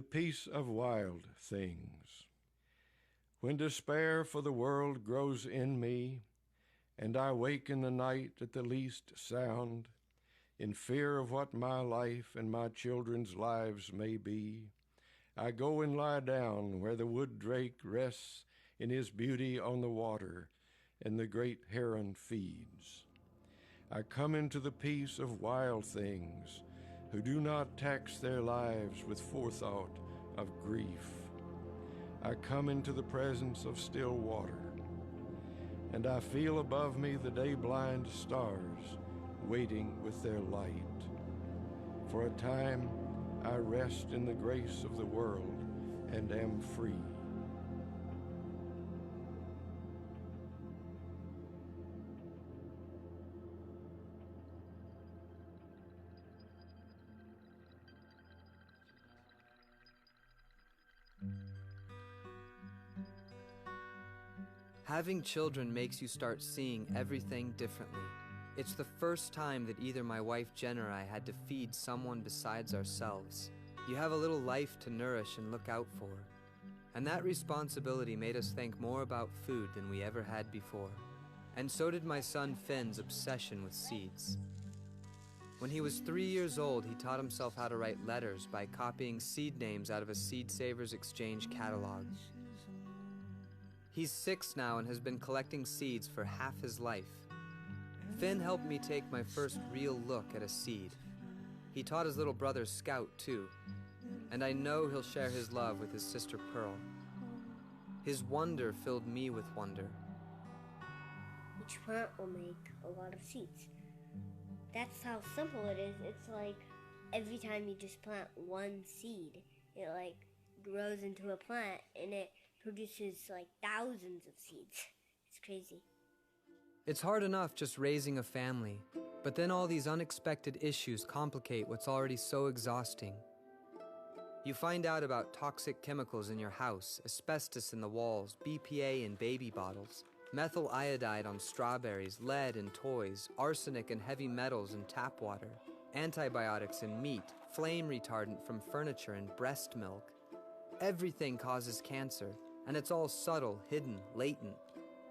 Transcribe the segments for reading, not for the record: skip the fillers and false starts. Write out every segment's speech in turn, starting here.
the peace of wild things. When despair for the world grows in me, and I wake in the night at the least sound, in fear of what my life and my children's lives may be, I go and lie down where the wood drake rests in his beauty on the water, and the great heron feeds. I come into the peace of wild things, who do not tax their lives with forethought of grief. I come into the presence of still water, and I feel above me the day-blind stars waiting with their light. For a time I rest in the grace of the world and am free. Having children makes you start seeing everything differently. It's the first time that either my wife Jen or I had to feed someone besides ourselves. You have a little life to nourish and look out for. And that responsibility made us think more about food than we ever had before. And so did my son Finn's obsession with seeds. When he was 3 years old, he taught himself how to write letters by copying seed names out of a Seed Savers Exchange catalog. He's 6 now and has been collecting seeds for half his life. Finn helped me take my first real look at a seed. He taught his little brother Scout too, and I know he'll share his love with his sister Pearl. His wonder filled me with wonder. Each plant will make a lot of seeds. That's how simple it is. It's like every time you just plant one seed, it grows into a plant and it produces thousands of seeds. It's crazy. It's hard enough just raising a family, but then all these unexpected issues complicate what's already so exhausting. You find out about toxic chemicals in your house, asbestos in the walls, BPA in baby bottles, methyl iodide on strawberries, lead in toys, arsenic and heavy metals in tap water, antibiotics in meat, flame retardant from furniture and breast milk. Everything causes cancer, and it's all subtle, hidden, latent.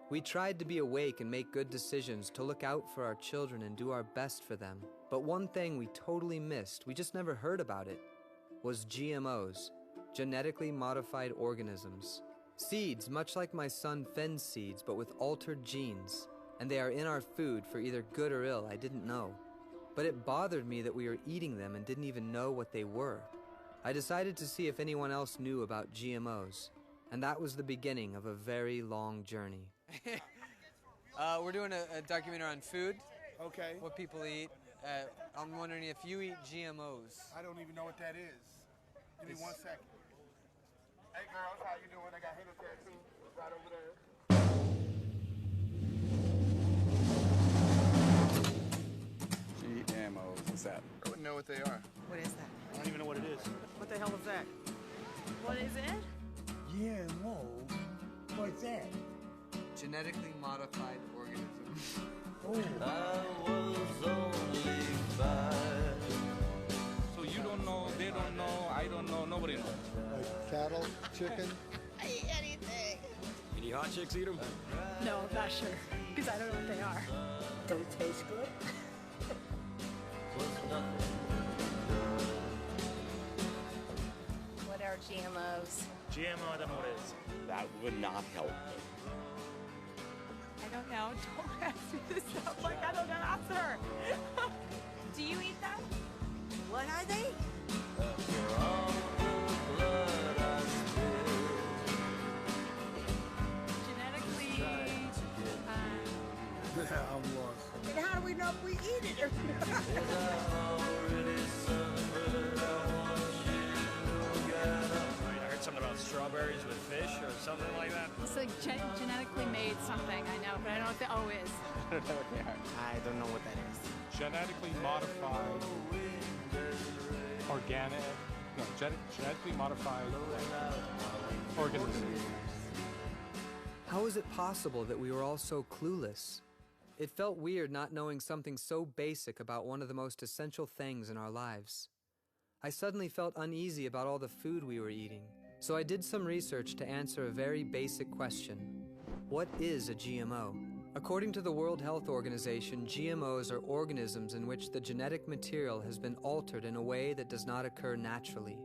We tried to be awake and make good decisions, to look out for our children and do our best for them. But one thing we totally missed, we just never heard about it, was GMOs, genetically modified organisms. Seeds, much like my son Finn's seeds, but with altered genes. And they are in our food for either good or ill, I didn't know. But it bothered me that we were eating them and didn't even know what they were. I decided to see if anyone else knew about GMOs. And that was the beginning of a very long journey. We're doing a documentary on food. Okay. What people eat. I'm wondering if you eat GMOs. I don't even know what that is. Give me 1 second. Hey girls, how you doing? I got Haiti tattoo right over there. GMOs, what's that? I wouldn't know what they are. What is that? I don't even know what it is. What the hell is that? What is it? GMO? What's that? Genetically modified organisms. Oh. I was only 5. So you don't know, they don't know, I don't know, nobody knows. Like cattle, chicken? I eat anything. Any hot chicks eat them? No, I'm not sure, because I don't know what they are. Do it taste good? What are GMOs? GMO, I don't know what it is. That would not help me. I don't know. Don't ask me this stuff. I don't know the answer. Do you eat them? What are they? Genetically, I'm lost. And how do we know if we eat it or I heard something about strawberries with fish or something like that. it's like genetically made something, I know, but I don't know what the O is. I don't know what they are. I don't know what that is. Genetically modified, genetically modified organisms. How is it possible that we were all so clueless? It felt weird not knowing something so basic about one of the most essential things in our lives. I suddenly felt uneasy about all the food we were eating, so I did some research to answer a very basic question. What is a GMO? According to the World Health Organization, GMOs are organisms in which the genetic material has been altered in a way that does not occur naturally.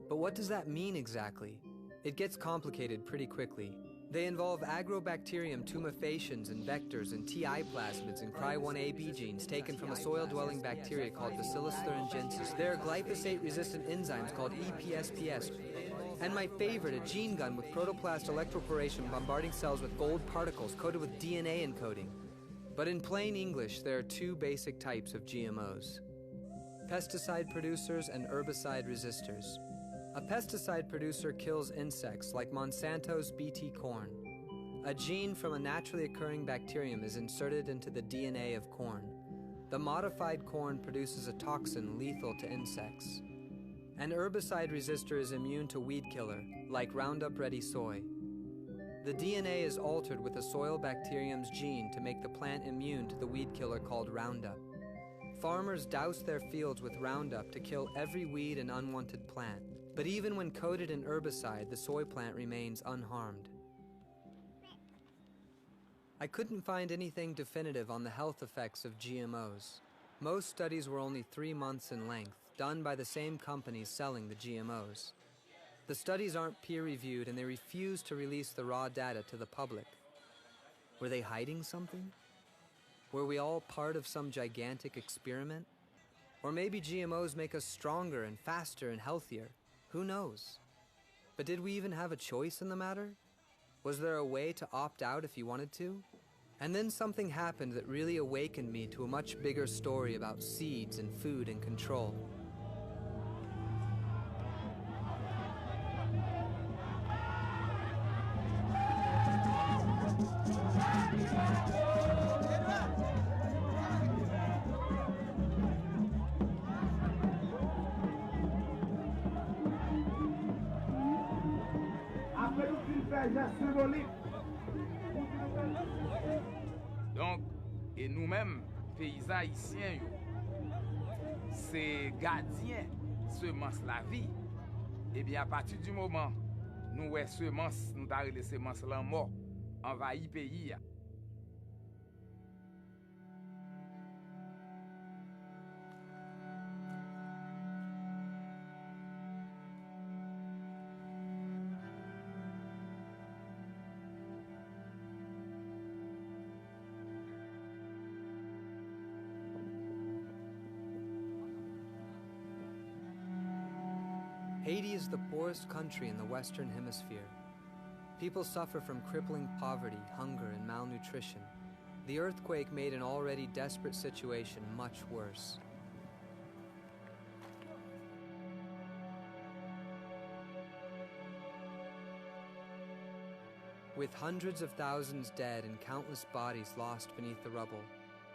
But what does that mean exactly? It gets complicated pretty quickly. They involve agrobacterium tumefaciens and vectors and TI plasmids and Cry1AB genes taken from a soil-dwelling bacteria called Bacillus thuringiensis. There are glyphosate-resistant enzymes called EPSPS. And my favorite, a gene gun with protoplast electroporation bombarding cells with gold particles coated with DNA encoding. But in plain English, there are two basic types of GMOs: pesticide producers and herbicide resistors. A pesticide producer kills insects like Monsanto's Bt corn. A gene from a naturally occurring bacterium is inserted into the DNA of corn. The modified corn produces a toxin lethal to insects. An herbicide resistor is immune to weed killer, like Roundup Ready soy. The DNA is altered with a soil bacterium's gene to make the plant immune to the weed killer called Roundup. Farmers douse their fields with Roundup to kill every weed and unwanted plant. But even when coated in herbicide, the soy plant remains unharmed. I couldn't find anything definitive on the health effects of GMOs. Most studies were only 3 months in length, done by the same companies selling the GMOs. The studies aren't peer-reviewed and they refuse to release the raw data to the public. Were they hiding something? Were we all part of some gigantic experiment? Or maybe GMOs make us stronger and faster and healthier. Who knows? But did we even have a choice in the matter? Was there a way to opt out if you wanted to? And then something happened that really awakened me to a much bigger story about seeds and food and control. Donc, et nous-mêmes, pays haïtiens, c'est gardien semence la vie. Eh bien, à partir du moment nous ouais semence, nous t'arrêter les semences là mort, envahi pays. Haiti is the poorest country in the Western Hemisphere. People suffer from crippling poverty, hunger, and malnutrition. The earthquake made an already desperate situation much worse. With hundreds of thousands dead and countless bodies lost beneath the rubble,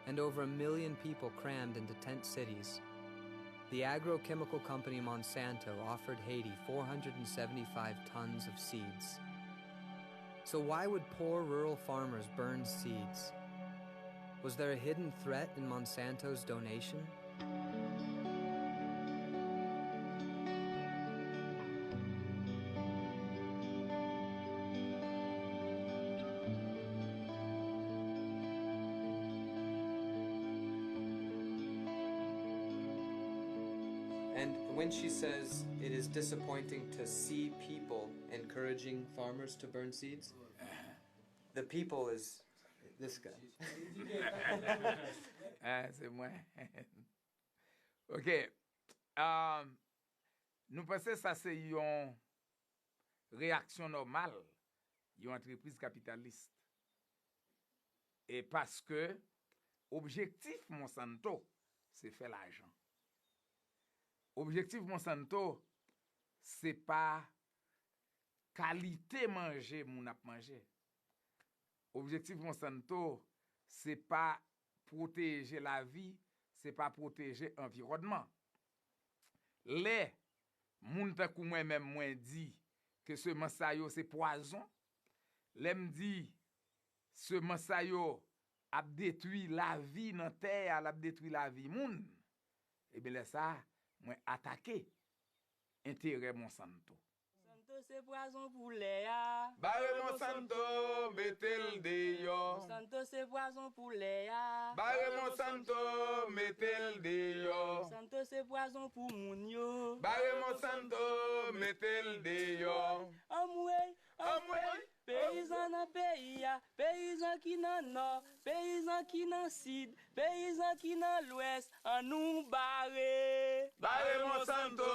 and over 1 million people crammed into tent cities, the agrochemical company Monsanto offered Haiti 475 tons of seeds. So why would poor rural farmers burn seeds? Was there a hidden threat in Monsanto's donation? And when she says it is disappointing to see people encouraging farmers to burn seeds, the people is this guy. C'est moi. OK. Nous pensons que ça c'est une réaction normale d'une entreprise capitaliste. Et parce que objectif Monsanto, c'est faire l'argent. Objectif Monsanto, c'est pas qualité manger mon ap manger. Objectif Monsanto, c'est pas protéger la vie, c'est pas protéger l'environnement. Les moun tan kou moi-même moi dit que semence sa yo c'est poison. Les me dit semence sa yo ap détruit la vie dans terre, ap détruit la vie moun. Et bien là ça mwen atake intérêt Monsanto. Monsanto c'est poison pour les ya. Bare Monsanto, mettez-le dehors. Monsanto c'est poison pour les ya. Bare Monsanto, mettez-le dehors. Monsanto c'est poison pour moun yo. Bare Monsanto, mettez-le dehors. Amwe, paysan nan pays ya, paysan qui nan nord, paysan qui nan sud, paysan qui nan l'ouest, an nou barre. Bare Monsanto,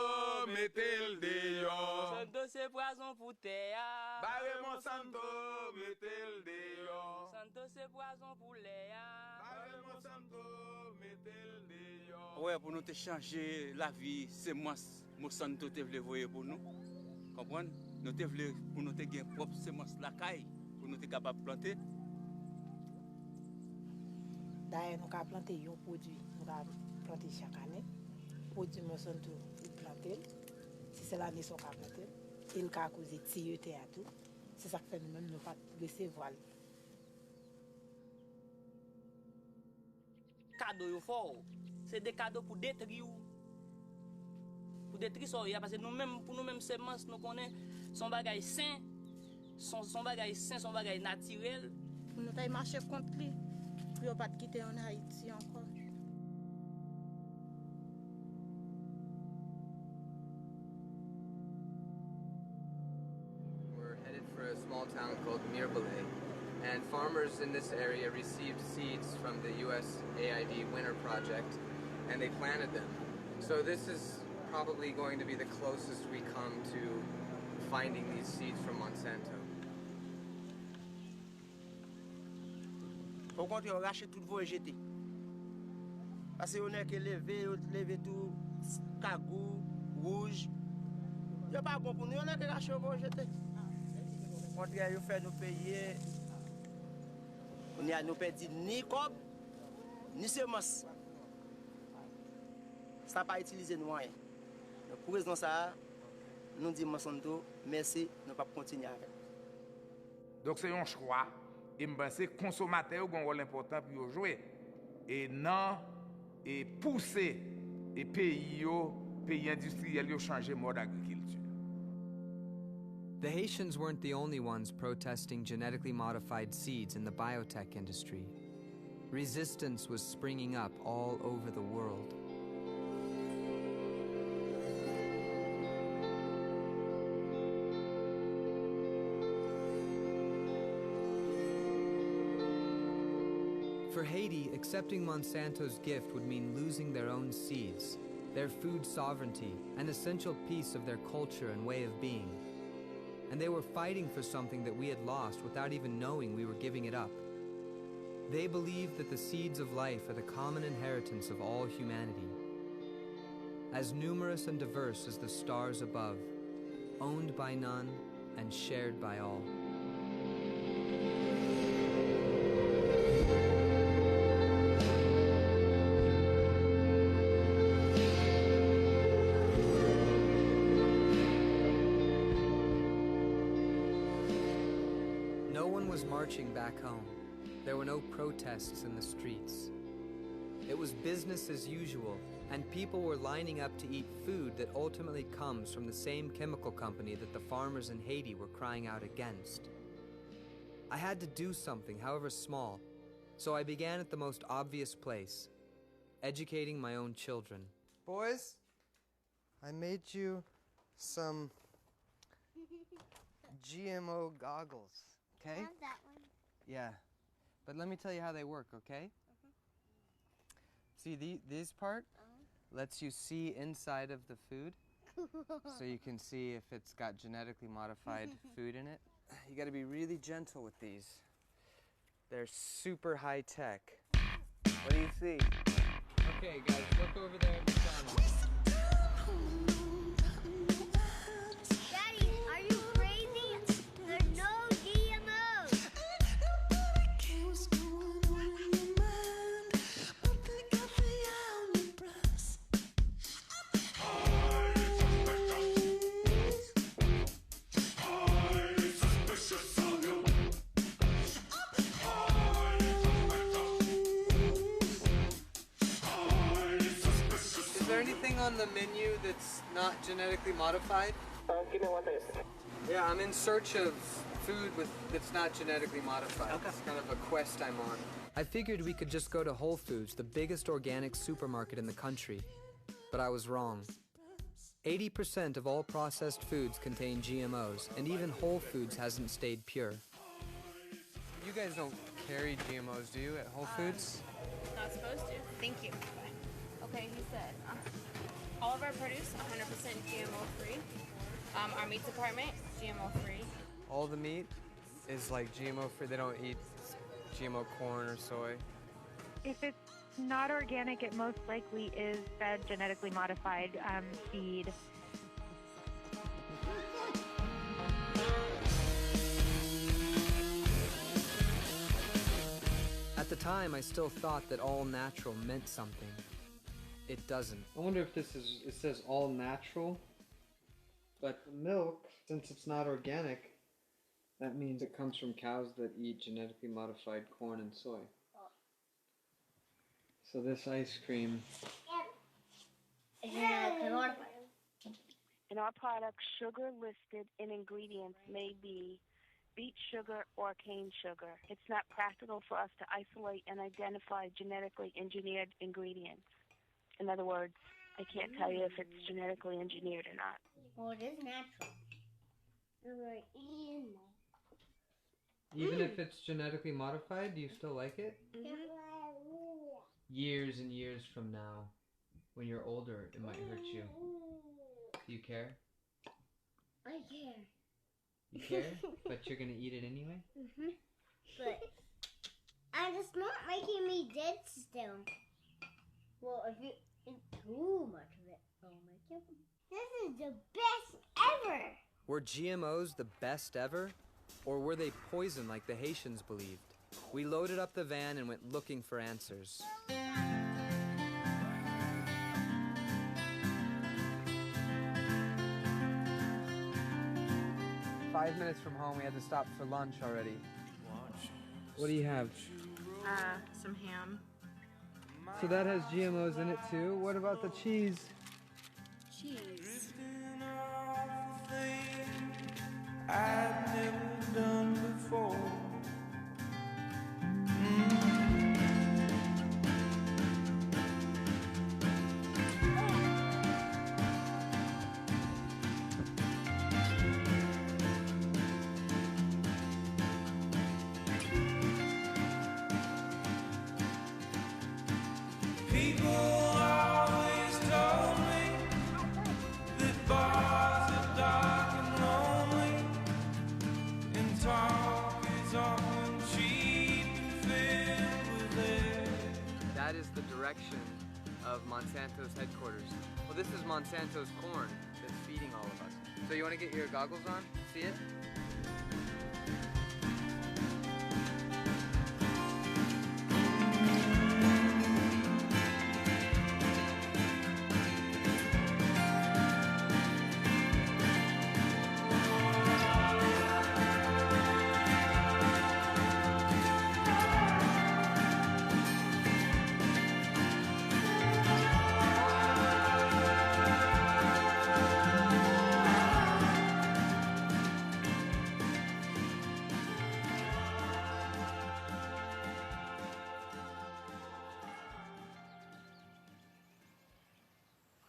mettez-le dehors. Monsanto c'est poison pour terre. Bare Monsanto, mettez-le dehors. Monsanto c'est poison pour les ya. Bare Monsanto, mettez-le dehors. Ouais, pour nous te changer la vie, c'est moi Monsanto te vle voyer pour nous. Comprendre? Nous te vle pour nous te gain propre semence la caille pour nous te capable planter. D'ailleurs, nous avons planté un produit, nous avons planté chaque année. Produit Monsanto, nous planter. Si c'est l'année qu'on a planté, il a causé TET à tout. C'est ça que fait nous-mêmes, nous pas laisser voile. Cadeau fort, c'est des cadeaux pour détruire. Pour détruire ça, parce que nous-mêmes, pour nous-mêmes, semences, nous connaissons son bagage sain, son bagage sain, son bagage naturel. Pour nous pas marcher contre lui, pour ne pas quitter en Haïti encore. We're headed for a small town called Mirebalais, and farmers in this area received seeds from the USAID Winter Project, and they planted them. So this is probably going to be the closest we come to finding these seeds from Monsanto. Au contraire, on rachète tout vos jeté. Parce qu'on est que lever tout, cagou, rouge. Il n'y a pas bon pour nous, on est que racheter vos jeté. Au contraire, il fait nous payer. On a nous perdu ni cob, ni semence. Ça n'a pas utilisé nous rien. Pour raison ça, nous disons Monsanto, merci, nous ne pouvons pas continuer avec. Donc c'est un choix. Et je pense que les consommateurs ont un rôle important pour jouer. Et non, et pousser les pays industriels à changer le mode d'agriculture. The Haitians weren't the only ones protesting genetically modified seeds in the biotech industry. Resistance was springing up all over the world. For Haiti, accepting Monsanto's gift would mean losing their own seeds, their food sovereignty, an essential piece of their culture and way of being. And they were fighting for something that we had lost without even knowing we were giving it up. They believed that the seeds of life are the common inheritance of all humanity. As numerous and diverse as the stars above, owned by none and shared by all. Marching back home. There were no protests in the streets. It was business as usual, and people were lining up to eat food that ultimately comes from the same chemical company that the farmers in Haiti were crying out against. I had to do something, however small, so I began at the most obvious place, educating my own children. Boys, I made you some GMO goggles, okay? I have that one. Yeah, but let me tell you how they work, okay? See, this part lets you see inside of the food, so you can see if it's got genetically modified food in it. You gotta be really gentle with these. They're super high tech. What do you see? Okay, guys, look over there at the channel. Daddy, are you crazy? There's no GMOs. Is there anything anything on the menu that's not genetically modified? Give me 1 second. Yeah, I'm in search of food that's not genetically modified. Okay. It's kind of a quest I'm on. I figured we could just go to Whole Foods, the biggest organic supermarket in the country. But I was wrong. 80% of all processed foods contain GMOs, and even Whole Foods hasn't stayed pure. You guys don't carry GMOs, do you, at Whole Foods? Not supposed to. Thank you. Okay, he said all of our produce 100% GMO free. Our meat department GMO free. All the meat is like GMO free. They don't eat GMO corn or soy. If it's not organic, it most likely is fed genetically modified feed. At the time, I still thought that all natural meant something. It doesn't. I wonder if it says all natural, but the milk, since it's not organic, that means it comes from cows that eat genetically modified corn and soy. So this ice cream... In our products, sugar listed in ingredients may be beet sugar or cane sugar. It's not practical for us to isolate and identify genetically engineered ingredients. In other words, I can't tell you if it's genetically engineered or not. Well, it is natural. We're eating Even if it's genetically modified, do you still like it? Years and years from now, when you're older, it might hurt you. Do you care? I care. You care? But you're gonna eat it anyway? But it's not making me dead still. Well, if you eat too much of it, it'll make you. This is the best ever! Were GMOs the best ever? Or were they poison like the Haitians believed? We loaded up the van and went looking for answers. 5 minutes from home, we had to stop for lunch already. What do you have? Some ham. So that has GMOs in it too? What about the cheese? Cheese. I've never done before. People always told me that bars are dark and lonely, and talk is often cheap and filled with air. That is the direction of Monsanto's headquarters. Well, this is Monsanto's corn that's feeding all of us. So you want to get your goggles on? See it?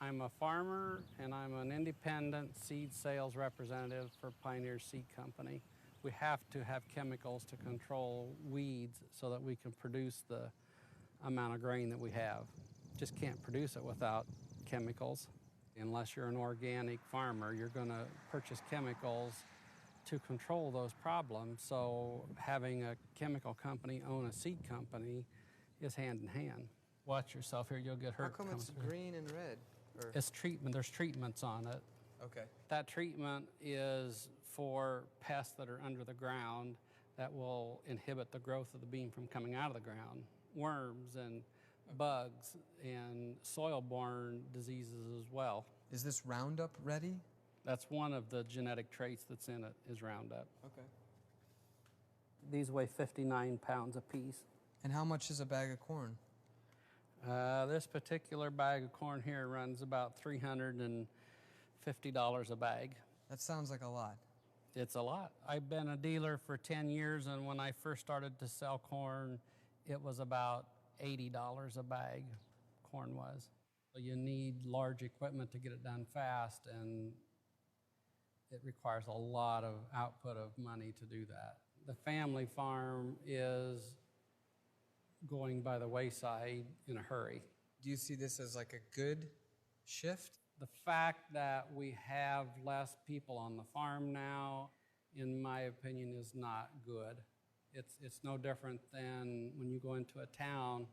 I'm a farmer and I'm an independent seed sales representative for Pioneer Seed Company. We have to have chemicals to control weeds so that we can produce the amount of grain that we have. Just can't produce it without chemicals. Unless you're an organic farmer, you're going to purchase chemicals to control those problems. So having a chemical company own a seed company is hand in hand. Watch yourself here, you'll get hurt. How come it's green and red? Or... It's treatment, there's treatments on it. Okay. That treatment is for pests that are under the ground that will inhibit the growth of the bean from coming out of the ground. Worms and bugs and soil-borne diseases as well. Is this Roundup ready? That's one of the genetic traits that's in it, is Roundup. Okay. These weigh 59 pounds apiece. And how much is a bag of corn? This particular bag of corn here runs about $350 a bag. That sounds like a lot. It's a lot. I've been a dealer for 10 years, and when I first started to sell corn, it was about $80 a bag, corn was. So you need large equipment to get it done fast, and it requires a lot of output of money to do that. The family farm is going by the wayside in a hurry. Do you see this as like a good shift? The fact that we have less people on the farm now, in my opinion, is not good. It's no different than when you go into a town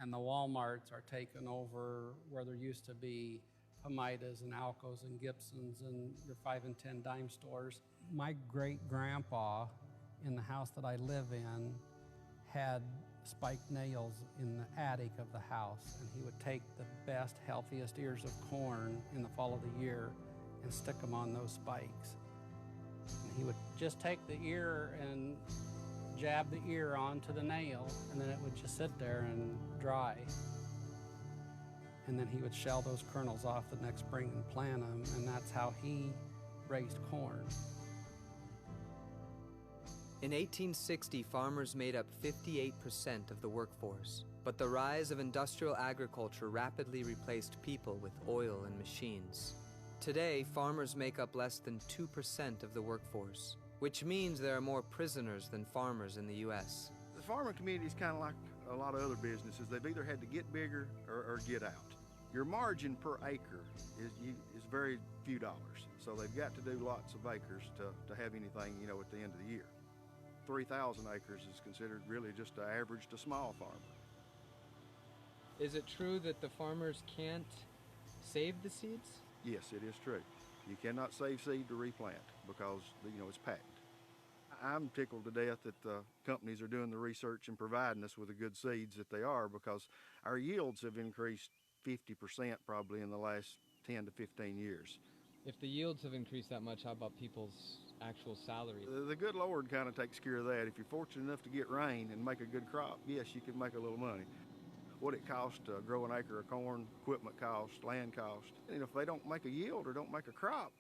and the Walmarts are taken over where there used to be Pamitas and Alcos and Gibsons and your 5 and 10 dime stores. My great-grandpa in the house that I live in had spiked nails in the attic of the house, and he would take the best, healthiest ears of corn in the fall of the year and stick them on those spikes. And he would just take the ear and jab the ear onto the nail, and then it would just sit there and dry. And then he would shell those kernels off the next spring and plant them, and that's how he raised corn. In 1860, farmers made up 58% of the workforce, but the rise of industrial agriculture rapidly replaced people with oil and machines. Today, farmers make up less than 2% of the workforce, which means there are more prisoners than farmers in the U.S. The farming community is kind of like a lot of other businesses. They've either had to get bigger or get out. Your margin per acre is very few dollars, so they've got to do lots of acres to have anything, at the end of the year. 3,000 acres is considered really just an average to small farmer. Is it true that the farmers can't save the seeds? Yes, it is true. You cannot save seed to replant because, it's packed. I'm tickled to death that the companies are doing the research and providing us with the good seeds that they are, because our yields have increased 50% probably in the last 10 to 15 years. If the yields have increased that much, how about people's actual salary? The good Lord kind of takes care of that. If you're fortunate enough to get rain and make a good crop, yes, you can make a little money. What it costs to grow an acre of corn, equipment cost, land cost. And if they don't make a yield or don't make a crop,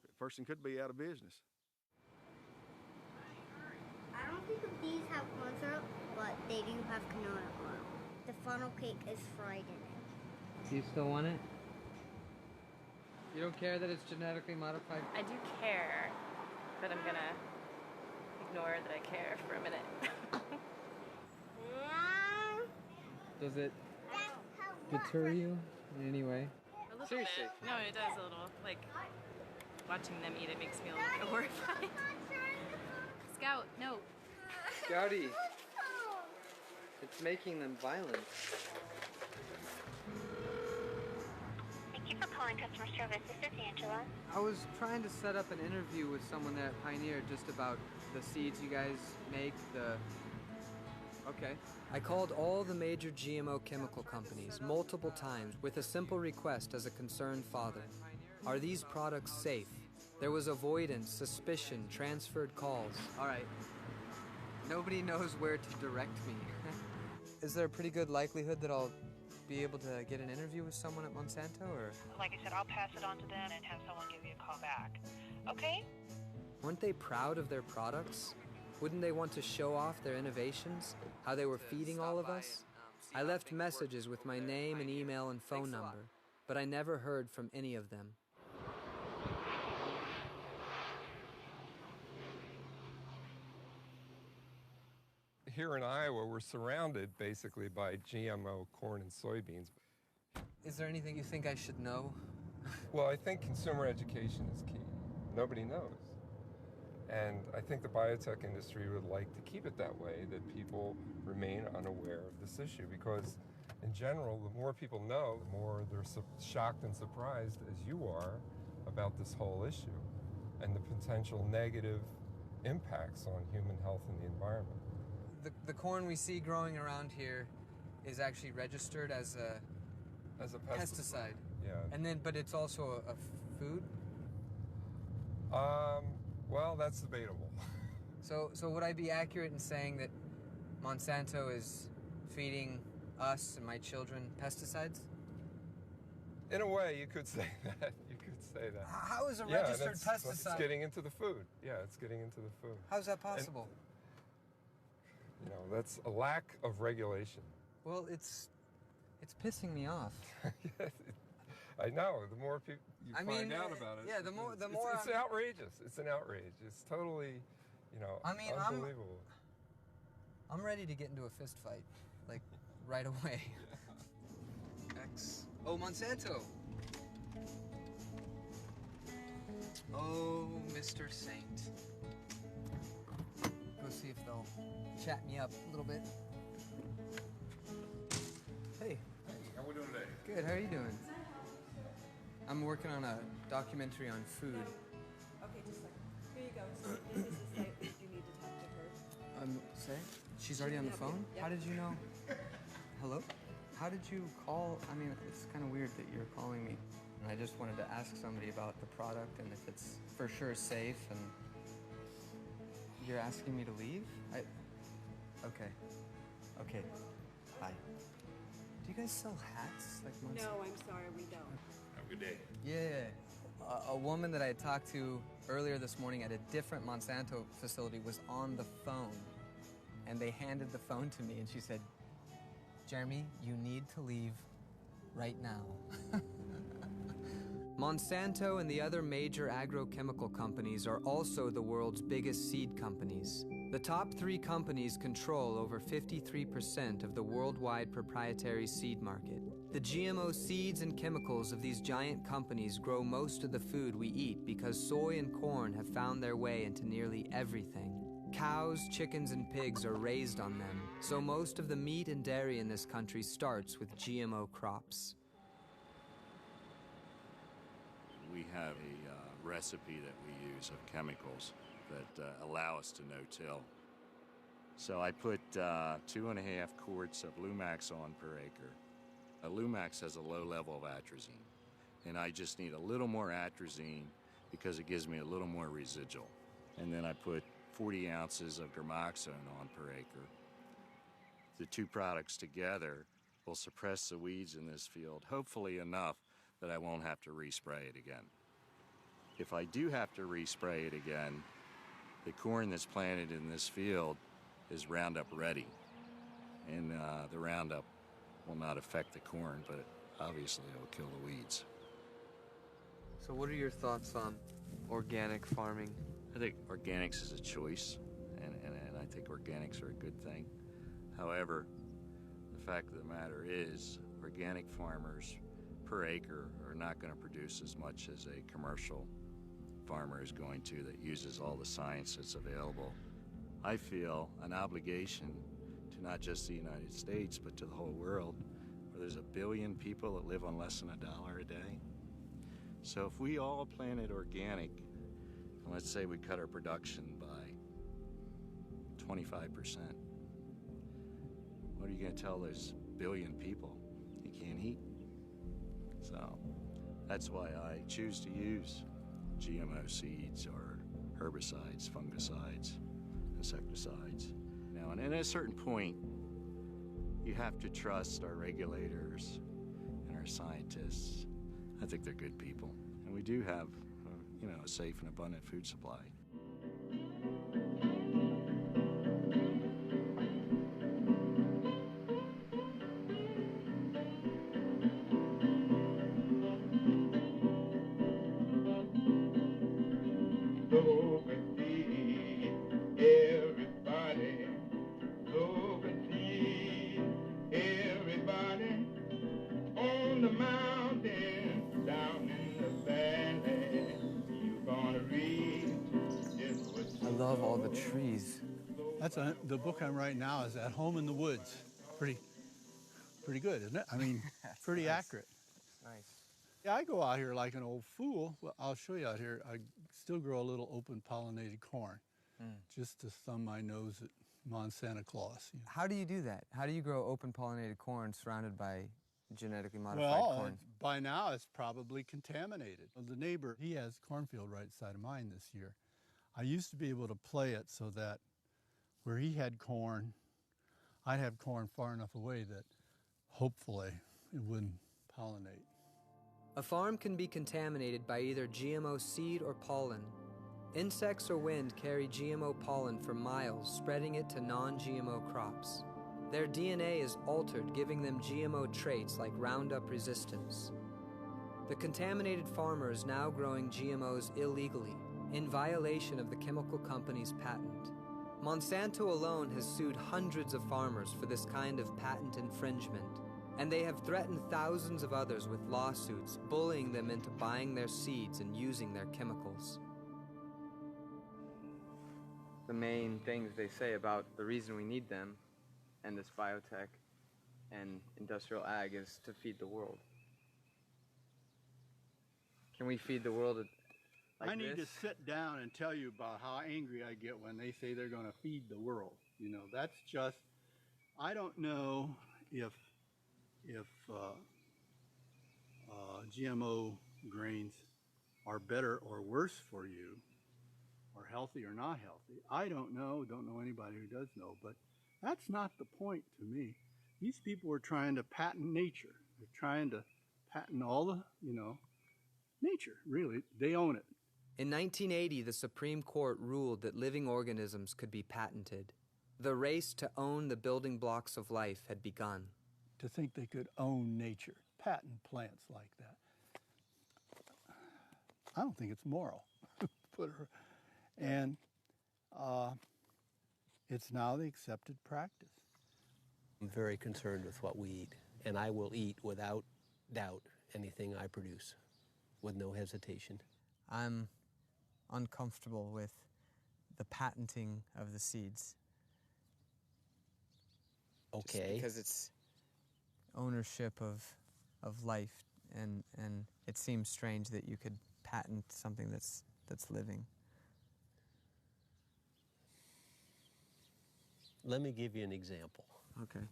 the person could be out of business. I don't think of these have corn syrup, but they do have canola oil. The funnel cake is fried in it. Do you still want it? You don't care that it's genetically modified? I do care, but I'm gonna ignore that I care for a minute. Does it deter you in any way? A little Seriously? bit. No, it does a little. Like, watching them eat it makes me a little horrified. Scout, no. Scouty! It's making them violent. Thank you for calling customer service. This is Angela. I was trying to set up an interview with someone there at Pioneer just about the seeds you guys make, Okay. I called all the major GMO chemical companies multiple times with a simple request as a concerned father. Are these products safe? There was avoidance, suspicion, transferred calls. All right. Nobody knows where to direct me. Is there a pretty good likelihood that I'll be able to get an interview with someone at Monsanto, or? Like I said, I'll pass it on to them and have someone give you a call back. Okay? Weren't they proud of their products? Wouldn't they want to show off their innovations? How they were feeding all of us? I left messages with my name and email and phone number, but I never heard from any of them. Here in Iowa, we're surrounded basically by GMO corn and soybeans. Is there anything you think I should know? Well, I think consumer education is key. Nobody knows. And I think the biotech industry would like to keep it that way, that people remain unaware of this issue, because in general, the more people know, the more they're shocked and surprised, as you are, about this whole issue and the potential negative impacts on human health and the environment. The corn we see growing around here is actually registered as a pesticide. Yeah. But it's also a food? Well, that's debatable. So would I be accurate in saying that Monsanto is feeding us and my children pesticides? In a way, you could say that. You could say that. How is a Yeah, registered that's pesticide? getting into the food. Yeah, it's getting into the food. How's that possible? And, that's a lack of regulation. Well, it's pissing me off. I know. The more people you find out about it, yeah. The more it's outrageous. It's an outrage. It's totally, unbelievable. I'm ready to get into a fist fight, like right away. Oh, Monsanto. Oh, Mr. Saint. Go see if they'll chat me up a little bit. Hey. How we doing today? Good. How are you doing? I'm working on a documentary on food. Okay, just a second. Here you go. So this is the site you need to talk to her. Say? She's already on the phone? Yep. How did you know? Hello? How did you call? I mean, it's kind of weird that you're calling me. And I just wanted to ask somebody about the product and if it's for sure safe, and you're asking me to leave? Okay. Okay. Bye. Do you guys sell hats? Like Monsanto? No, I'm sorry, we don't. Have a good day. Yeah. A woman that I had talked to earlier this morning at a different Monsanto facility was on the phone. And they handed the phone to me and she said, Jeremy, you need to leave right now. Monsanto and the other major agrochemical companies are also the world's biggest seed companies. The top 3 companies control over 53% of the worldwide proprietary seed market. The GMO seeds and chemicals of these giant companies grow most of the food we eat because soy and corn have found their way into nearly everything. Cows, chickens, and pigs are raised on them, so most of the meat and dairy in this country starts with GMO crops. We have a recipe that we use of chemicals that allow us to no-till. So I put 2.5 quarts of Lumax on per acre. Lumax has a low level of atrazine, and I just need a little more atrazine because it gives me a little more residual. And then I put 40 ounces of gramoxone on per acre. The 2 products together will suppress the weeds in this field, hopefully enough that I won't have to respray it again. If I do have to respray it again, the corn that's planted in this field is Roundup ready. And the Roundup will not affect the corn, but obviously it will kill the weeds. So what are your thoughts on organic farming? I think organics is a choice, and I think organics are a good thing. However, the fact of the matter is, organic farmers per acre are not going to produce as much as a commercial farmer is going to that uses all the science that's available. I feel an obligation to not just the United States, but to the whole world, where there's 1 billion people that live on less than $1 a day. So if we all planted organic, and let's say we cut our production by 25%, what are you going to tell those 1 billion people? You can't eat. So that's why I choose to use GMO seeds or herbicides, fungicides, insecticides. Now, and at a certain point, you have to trust our regulators and our scientists. I think they're good people. And we do have, a safe and abundant food supply. I love all the trees. The book I'm writing now is At Home in the Woods. Pretty good, isn't it? I mean, pretty nice. accurate. Nice. Yeah, I go out here like an old fool. Well, I'll show you out here. I still grow a little open pollinated corn, just to thumb my nose at Monsanto Claus. How do you do that? How do you grow open pollinated corn surrounded by genetically modified Well, corn? by now it's probably contaminated. The neighbor, he has cornfield right side of mine this year. I used to be able to play it so that where he had corn, I'd have corn far enough away that hopefully it wouldn't pollinate. A farm can be contaminated by either GMO seed or pollen. Insects or wind carry GMO pollen for miles, spreading it to non-GMO crops. Their DNA is altered, giving them GMO traits like Roundup resistance. The contaminated farmer is now growing GMOs illegally, in violation of the chemical company's patent. Monsanto alone has sued hundreds of farmers for this kind of patent infringement, and they have threatened thousands of others with lawsuits, bullying them into buying their seeds and using their chemicals. The main things they say about the reason we need them and this biotech and industrial ag is to feed the world. Can we feed the world like I need this? to sit down and tell you about how angry I get when they say they're going to feed the world. You know, that's just, I don't know if GMO grains are better or worse for you, or healthy or not healthy. I don't know anybody who does know, but that's not the point to me. These people are trying to patent nature. They're trying to patent all the, nature, really. They own it. In 1980, the Supreme Court ruled that living organisms could be patented. The race to own the building blocks of life had begun. To think they could own nature, patent plants like that. I don't think it's moral. And it's now the accepted practice. I'm very concerned with what we eat, and I will eat without doubt anything I produce, with no hesitation. I'm uncomfortable with the patenting of the seeds. Okay. Just because it's ownership of life, and it seems strange that you could patent something that's living. Let me give you an example. Okay.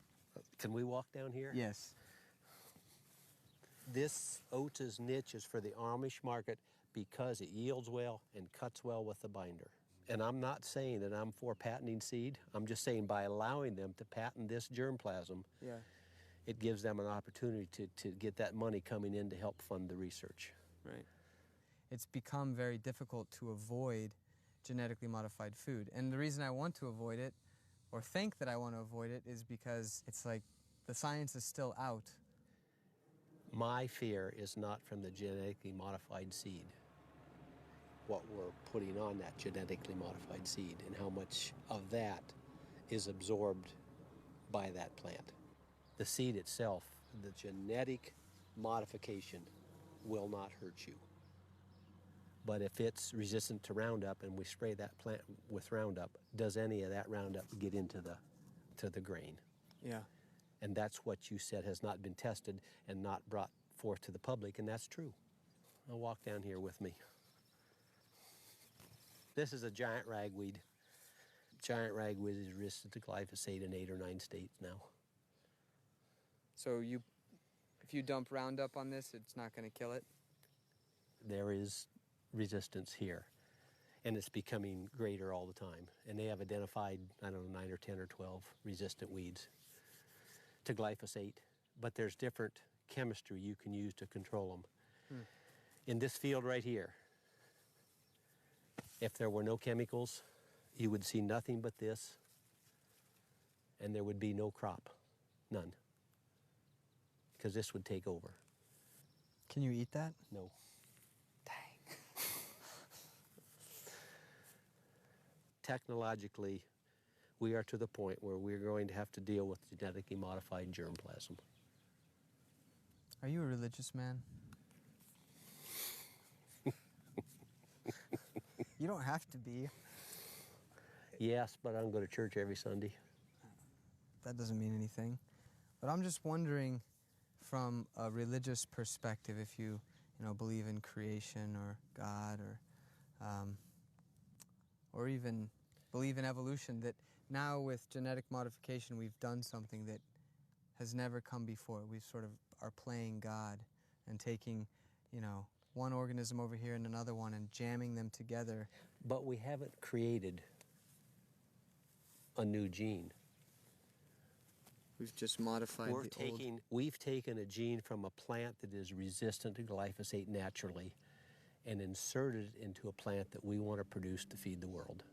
Can we walk down here? Yes. This oats' niche is for the Amish market because it yields well and cuts well with the binder. And I'm not saying that I'm for patenting seed. I'm just saying by allowing them to patent this germplasm, it gives them an opportunity to get that money coming in to help fund the research. Right. It's become very difficult to avoid genetically modified food. And the reason I want to avoid it, or think that I want to avoid it, is because it's like the science is still out. My fear is not from the genetically modified seed, what we're putting on that genetically modified seed and how much of that is absorbed by that plant. The seed itself, the genetic modification will not hurt you. But if it's resistant to Roundup and we spray that plant with Roundup, does any of that Roundup get into the grain? Yeah. And that's what you said has not been tested and not brought forth to the public, and that's true. Now walk down here with me. This is a giant ragweed. Giant ragweed is resistant to glyphosate in 8 or 9 states now. So if you dump Roundup on this, it's not going to kill it? There is resistance here, and it's becoming greater all the time. And they have identified, 9 or 10 or 12 resistant weeds to glyphosate, but there's different chemistry you can use to control them. In this field right here, if there were no chemicals, you would see nothing but this, and there would be no crop, none, because this would take over. Can you eat that? No. Dang. Technologically, we are to the point where we're going to have to deal with genetically modified germplasm. Are you a religious man? You don't have to be. Yes, but I don't go to church every Sunday. That doesn't mean anything. But I'm just wondering, from a religious perspective, if you believe in creation or God, or even believe in evolution, that now with genetic modification we've done something that has never come before. We sort of are playing God and taking, one organism over here and another one and jamming them together. But we haven't created a new gene. We've just modified We've taken a gene from a plant that is resistant to glyphosate naturally and inserted it into a plant that we want to produce to feed the world.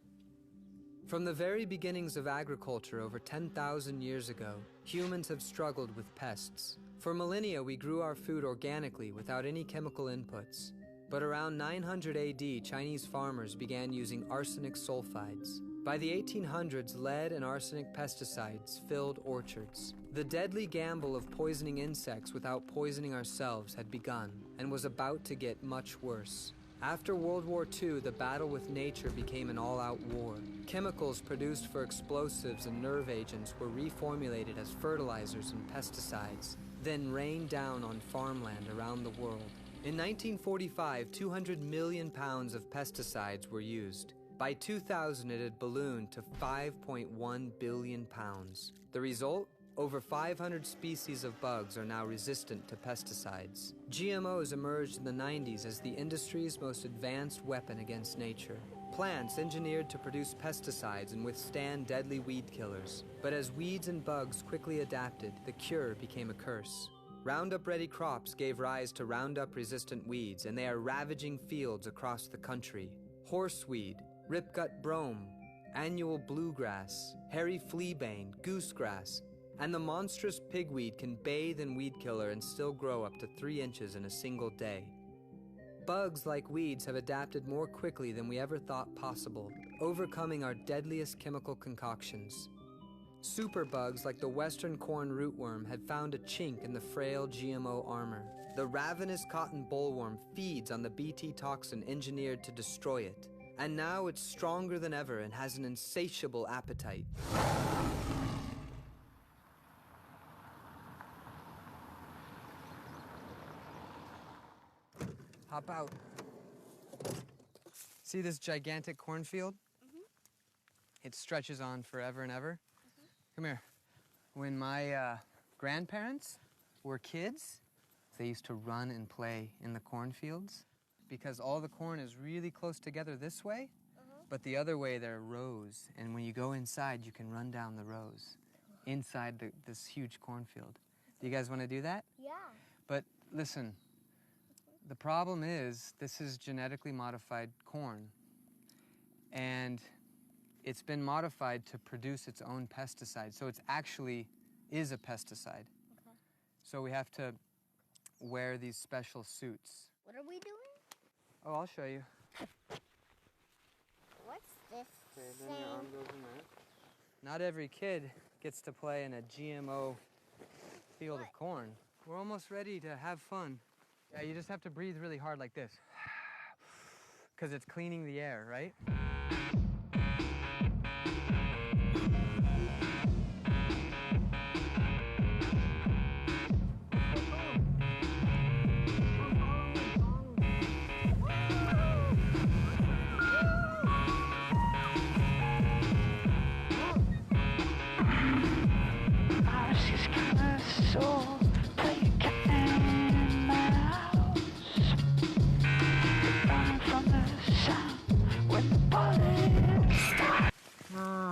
From the very beginnings of agriculture over 10,000 years ago, humans have struggled with pests. For millennia, we grew our food organically without any chemical inputs. But around 900 AD, Chinese farmers began using arsenic sulfides. By the 1800s, lead and arsenic pesticides filled orchards. The deadly gamble of poisoning insects without poisoning ourselves had begun and was about to get much worse. After World War II, the battle with nature became an all-out war. Chemicals produced for explosives and nerve agents were reformulated as fertilizers and pesticides, then rained down on farmland around the world. In 1945, 200 million pounds of pesticides were used. By 2000, it had ballooned to 5.1 billion pounds. The result? Over 500 species of bugs are now resistant to pesticides. GMOs emerged in the 90s as the industry's most advanced weapon against nature. Plants engineered to produce pesticides and withstand deadly weed killers. But as weeds and bugs quickly adapted, the cure became a curse. Roundup-ready crops gave rise to Roundup-resistant weeds, and they are ravaging fields across the country. Horseweed, ripgut brome, annual bluegrass, hairy fleabane, goosegrass, and the monstrous pigweed can bathe in weed killer and still grow up to 3 inches in a single day. Bugs, like weeds, have adapted more quickly than we ever thought possible, overcoming our deadliest chemical concoctions. Superbugs like the western corn rootworm had found a chink in the frail GMO armor. The ravenous cotton bollworm feeds on the Bt toxin engineered to destroy it. And now it's stronger than ever and has an insatiable appetite. Hop out. See this gigantic cornfield? It stretches on forever and ever. Come here. When my grandparents were kids, they used to run and play in the cornfields because all the corn is really close together this way, but the other way there are rows. And when you go inside, you can run down the rows inside this huge cornfield. Do you guys want to do that? Yeah. But listen, the problem is this is genetically modified corn. And it's been modified to produce its own pesticide, so it actually is a pesticide. Okay. So we have to wear these special suits. What are we doing? Oh, I'll show you. What's this? Okay, then your arm goes in there. Not every kid gets to play in a GMO field of corn. We're almost ready to have fun. Yeah, you just have to breathe really hard like this, because it's cleaning the air, right?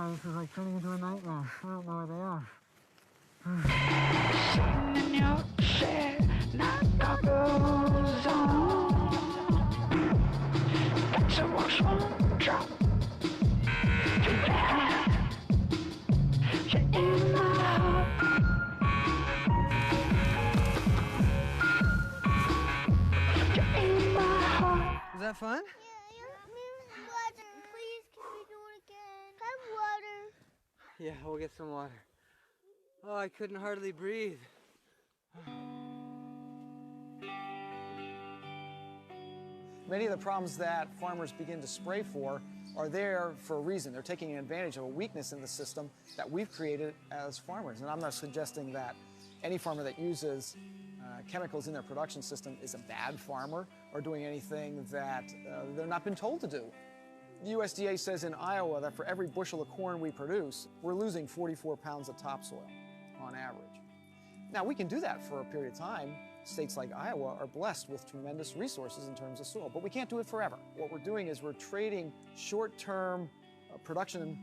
This is like turning into a nightmare. I don't know where they are. In your share, not goes on. That's a wash one drop. You're there. You're in my heart. You're in my heart. Was that fun? Yeah, we'll get some water. Oh, I couldn't hardly breathe. Many of the problems that farmers begin to spray for are there for a reason. They're taking advantage of a weakness in the system that we've created as farmers. And I'm not suggesting that any farmer that uses chemicals in their production system is a bad farmer or doing anything that they're not been told to do. The USDA says in Iowa that for every bushel of corn we produce, we're losing 44 pounds of topsoil on average. Now, we can do that for a period of time. States like Iowa are blessed with tremendous resources in terms of soil, but we can't do it forever. What we're doing is we're trading short-term production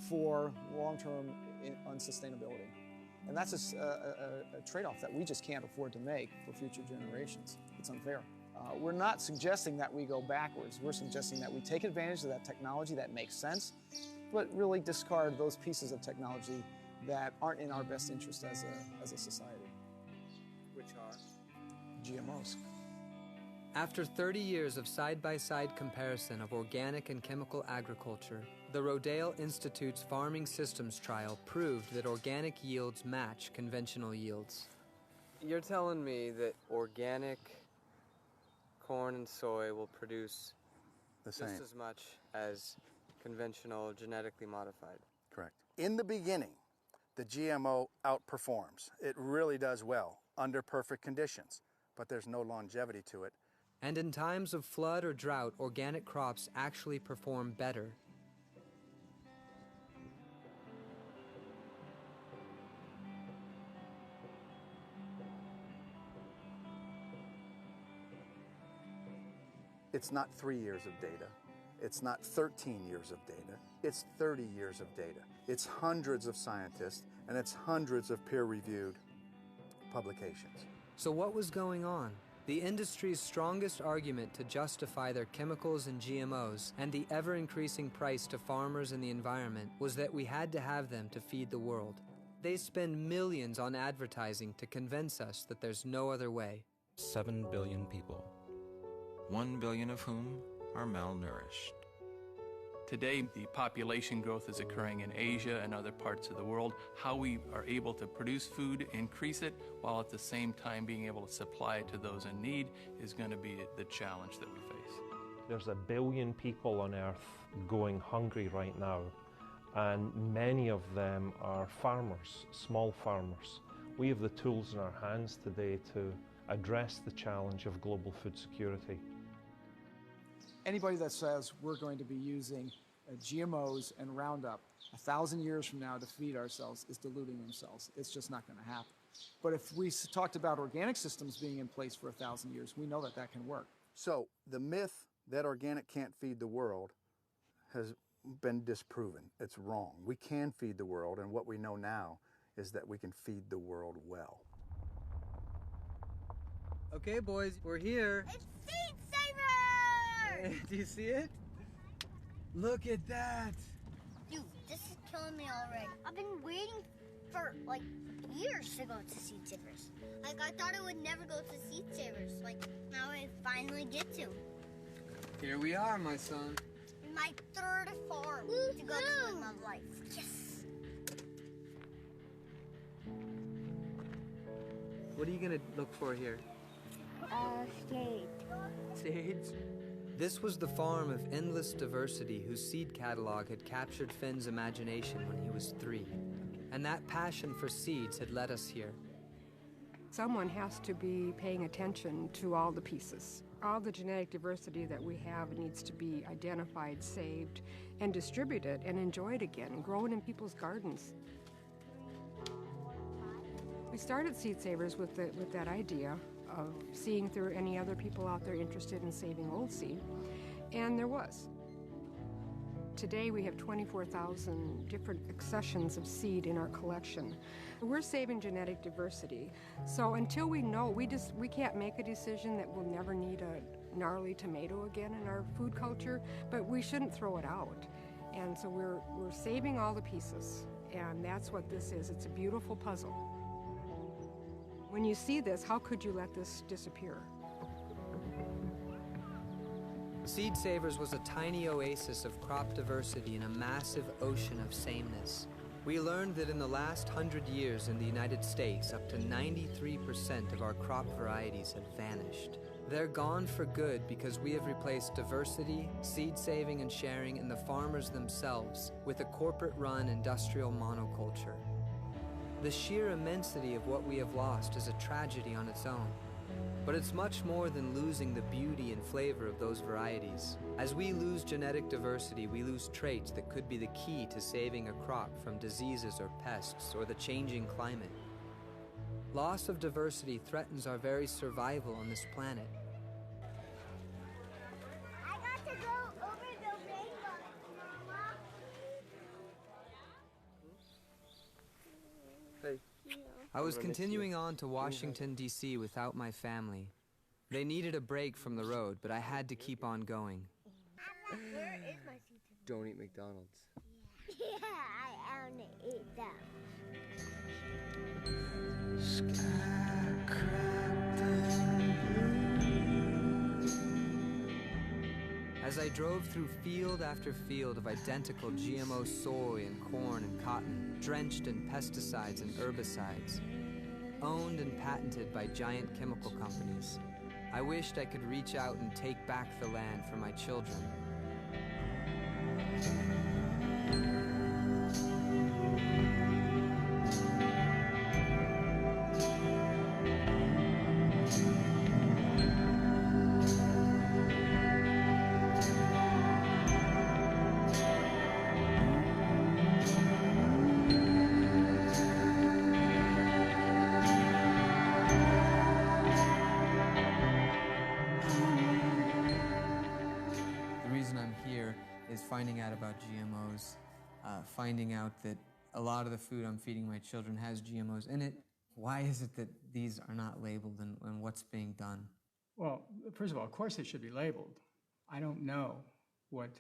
for long-term unsustainability. And that's a trade-off that we just can't afford to make for future generations. It's unfair. We're not suggesting that we go backwards. We're suggesting that we take advantage of that technology that makes sense, but really discard those pieces of technology that aren't in our best interest as a society. Which are? GMOs. After 30 years of side-by-side comparison of organic and chemical agriculture, the Rodale Institute's Farming Systems trial proved that organic yields match conventional yields. You're telling me that organic corn and soy will produce just as much as conventional genetically modified? Correct. In the beginning, the GMO outperforms. It really does well under perfect conditions, but there's no longevity to it. And in times of flood or drought, organic crops actually perform better. It's not 3 years of data. It's not 13 years of data. It's 30 years of data. It's hundreds of scientists, and it's hundreds of peer-reviewed publications. So what was going on? The industry's strongest argument to justify their chemicals and GMOs and the ever-increasing price to farmers and the environment was that we had to have them to feed the world. They spend millions on advertising to convince us that there's no other way. 7 billion people, 1 billion of whom are malnourished. Today, the population growth is occurring in Asia and other parts of the world. How we are able to produce food, increase it, while at the same time being able to supply it to those in need is going to be the challenge that we face. There's 1 billion people on Earth going hungry right now, and many of them are farmers, small farmers. We have the tools in our hands today to address the challenge of global food security. Anybody that says we're going to be using GMOs and Roundup 1,000 years from now to feed ourselves is deluding themselves. It's just not going to happen. But if we talked about organic systems being in place for 1,000 years, we know that that can work. So the myth that organic can't feed the world has been disproven. It's wrong. We can feed the world, and what we know now is that we can feed the world well. Okay, boys, we're here. It's Seed Saver! Do you see it? Look at that. Dude, this is killing me already. I've been waiting for, like, years to go to Seed Savers. Like, I thought I would never go to Seed Savers. Like, now I finally get to. Here we are, my son. My third farm to go to in my life. Yes! What are you gonna look for here? Sage. Sage? This was the farm of endless diversity whose seed catalog had captured Finn's imagination when he was 3. And that passion for seeds had led us here. Someone has to be paying attention to all the pieces. All the genetic diversity that we have needs to be identified, saved, and distributed and enjoyed again, grown in people's gardens. We started Seed Savers with that idea of seeing if there were any other people out there interested in saving old seed, and there was. Today we have 24,000 different accessions of seed in our collection. We're saving genetic diversity, so until we know, we can't make a decision that we'll never need a gnarly tomato again in our food culture, but we shouldn't throw it out. And so we're saving all the pieces, and that's what this is. It's a beautiful puzzle. When you see this, how could you let this disappear? Seed Savers was a tiny oasis of crop diversity in a massive ocean of sameness. We learned that in the last 100 years in the United States, up to 93% of our crop varieties have vanished. They're gone for good because we have replaced diversity, seed saving and sharing, and the farmers themselves with a corporate-run industrial monoculture. The sheer immensity of what we have lost is a tragedy on its own. But it's much more than losing the beauty and flavor of those varieties. As we lose genetic diversity, we lose traits that could be the key to saving a crop from diseases or pests or the changing climate. Loss of diversity threatens our very survival on this planet. I got to go over the rainbow, Mama. Hey. I was continuing on to Washington, D.C. without my family. They needed a break from the road, but I had to keep on going. Where is my seat? Don't eat McDonald's. Yeah, I want to eat that. As I drove through field after field of identical GMO soy and corn and cotton, drenched in pesticides and herbicides, owned and patented by giant chemical companies, I wished I could reach out and take back the land for my children. Finding out about GMOs, finding out that a lot of the food I'm feeding my children has GMOs in it. Why is it that these are not labeled, and what's being done? Well, first of all, of course they should be labeled. I don't know what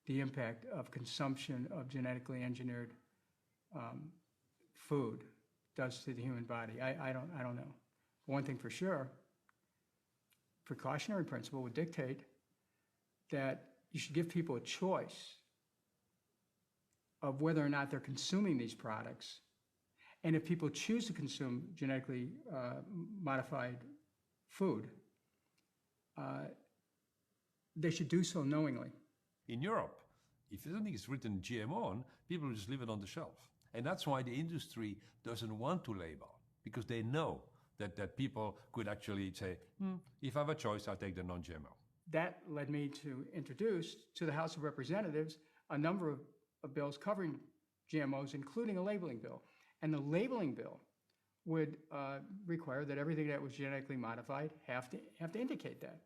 the impact of consumption of genetically engineered food does to the human body. I don't know. One thing for sure, precautionary principle would dictate that you should give people a choice of whether or not they're consuming these products. And if people choose to consume genetically modified food, they should do so knowingly. In Europe, if something is written GMO on, people just leave it on the shelf. And that's why the industry doesn't want to label, because they know that people could actually say, if I have a choice, I'll take the non-GMO. That led me to introduce to the House of Representatives a number of bills covering GMOs, including a labeling bill. And the labeling bill would require that everything that was genetically modified have to indicate that.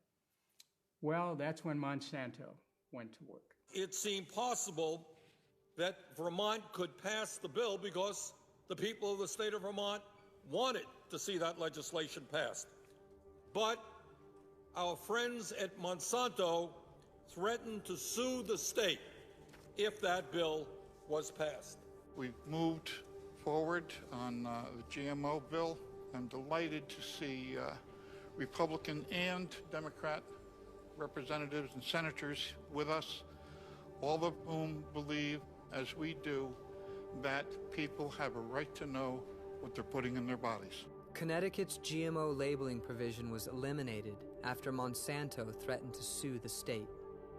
Well, that's when Monsanto went to work. It seemed possible that Vermont could pass the bill because the people of the state of Vermont wanted to see that legislation passed. But our friends at Monsanto threatened to sue the state if that bill was passed. We've moved forward on the GMO bill. I'm delighted to see Republican and Democrat representatives and senators with us, all of whom believe, as we do, that people have a right to know what they're putting in their bodies. Connecticut's GMO labeling provision was eliminated after Monsanto threatened to sue the state.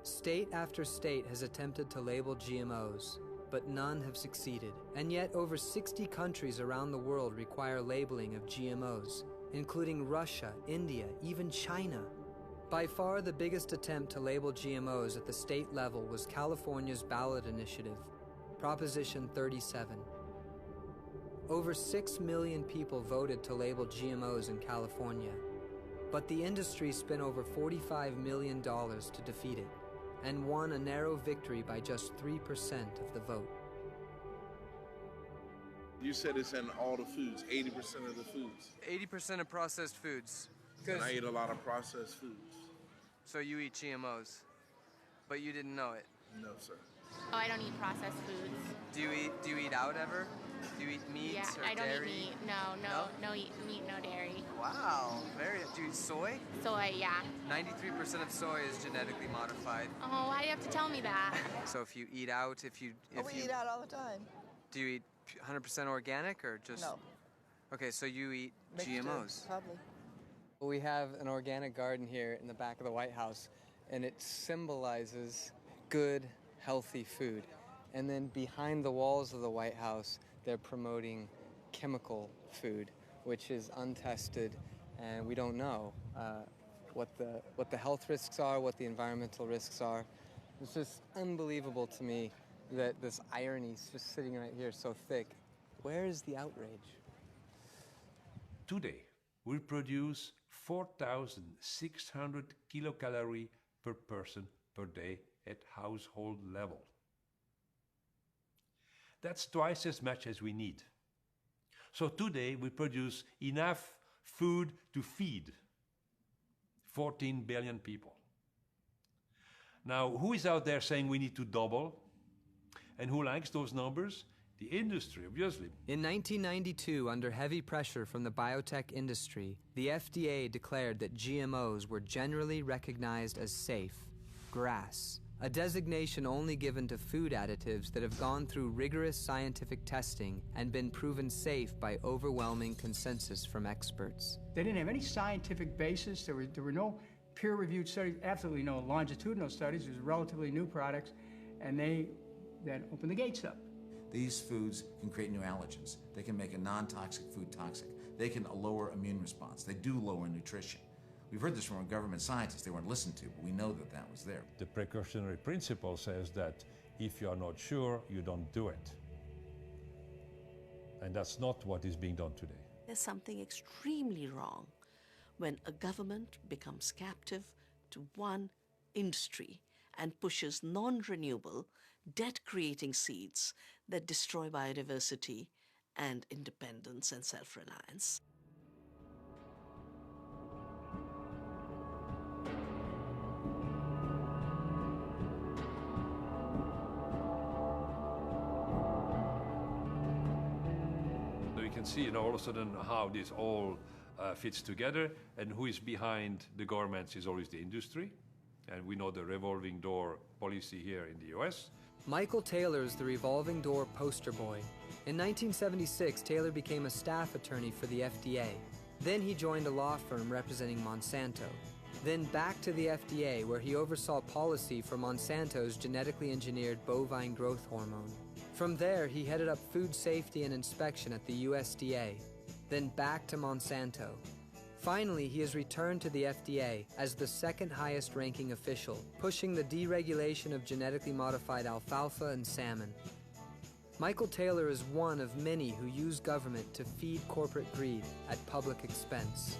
State after state has attempted to label GMOs, but none have succeeded. And yet over 60 countries around the world require labeling of GMOs, including Russia, India, even China. By far the biggest attempt to label GMOs at the state level was California's ballot initiative, Proposition 37. Over 6 million people voted to label GMOs in California, but the industry spent over $45 million to defeat it and won a narrow victory by just 3% of the vote. You said it's in all the foods, 80% of the foods. 80% of processed foods. And I eat a lot of processed foods. So you eat GMOs, but you didn't know it? No, sir. Oh, I don't eat processed foods. Do you eat out ever? Do you eat meats or dairy? I don't eat meat. No eat meat, no dairy. Wow, do you eat soy? Soy, yeah. 93% of soy is genetically modified. Oh, why do you have to tell me that? So if you eat out, We eat out all the time. Do you eat 100% organic or just? No. Okay, so you eat Mixture, GMOs. Probably. Well, we have an organic garden here in the back of the White House, and it symbolizes good, healthy food. And then behind the walls of the White House, they're promoting chemical food, which is untested, and we don't know what the health risks are, what the environmental risks are. It's just unbelievable to me that this irony is just sitting right here so thick. Where is the outrage? Today, we produce 4,600 kilocalories per person per day at household level. That's twice as much as we need. So today we produce enough food to feed 14 billion people. Now, who is out there saying we need to double? And who likes those numbers? The industry, obviously. In 1992, under heavy pressure from the biotech industry, the FDA declared that GMOs were generally recognized as safe. GRAS, a designation only given to food additives that have gone through rigorous scientific testing and been proven safe by overwhelming consensus from experts. They didn't have any scientific basis. There were no peer-reviewed studies, absolutely no longitudinal studies. It was relatively new products, and they then opened the gates up. These foods can create new allergens. They can make a non-toxic food toxic. They can lower immune response. They do lower nutrition. We've heard this from our government scientists. They weren't listened to, but we know that that was there. The precautionary principle says that if you are not sure, you don't do it. And that's not what is being done today. There's something extremely wrong when a government becomes captive to one industry and pushes non-renewable, debt-creating seeds that destroy biodiversity and independence and self-reliance. So you can see, all of a sudden how this all fits together, and who is behind the governments is always the industry. And we know the revolving door policy here in the US. Michael Taylor is the revolving door poster boy. In 1976, Taylor became a staff attorney for the FDA. Then he joined a law firm representing Monsanto. Then back to the FDA, where he oversaw policy for Monsanto's genetically engineered bovine growth hormone. From there, he headed up food safety and inspection at the USDA. Then back to Monsanto. Finally, he has returned to the FDA as the second highest ranking official, pushing the deregulation of genetically modified alfalfa and salmon. Michael Taylor is one of many who use government to feed corporate greed at public expense.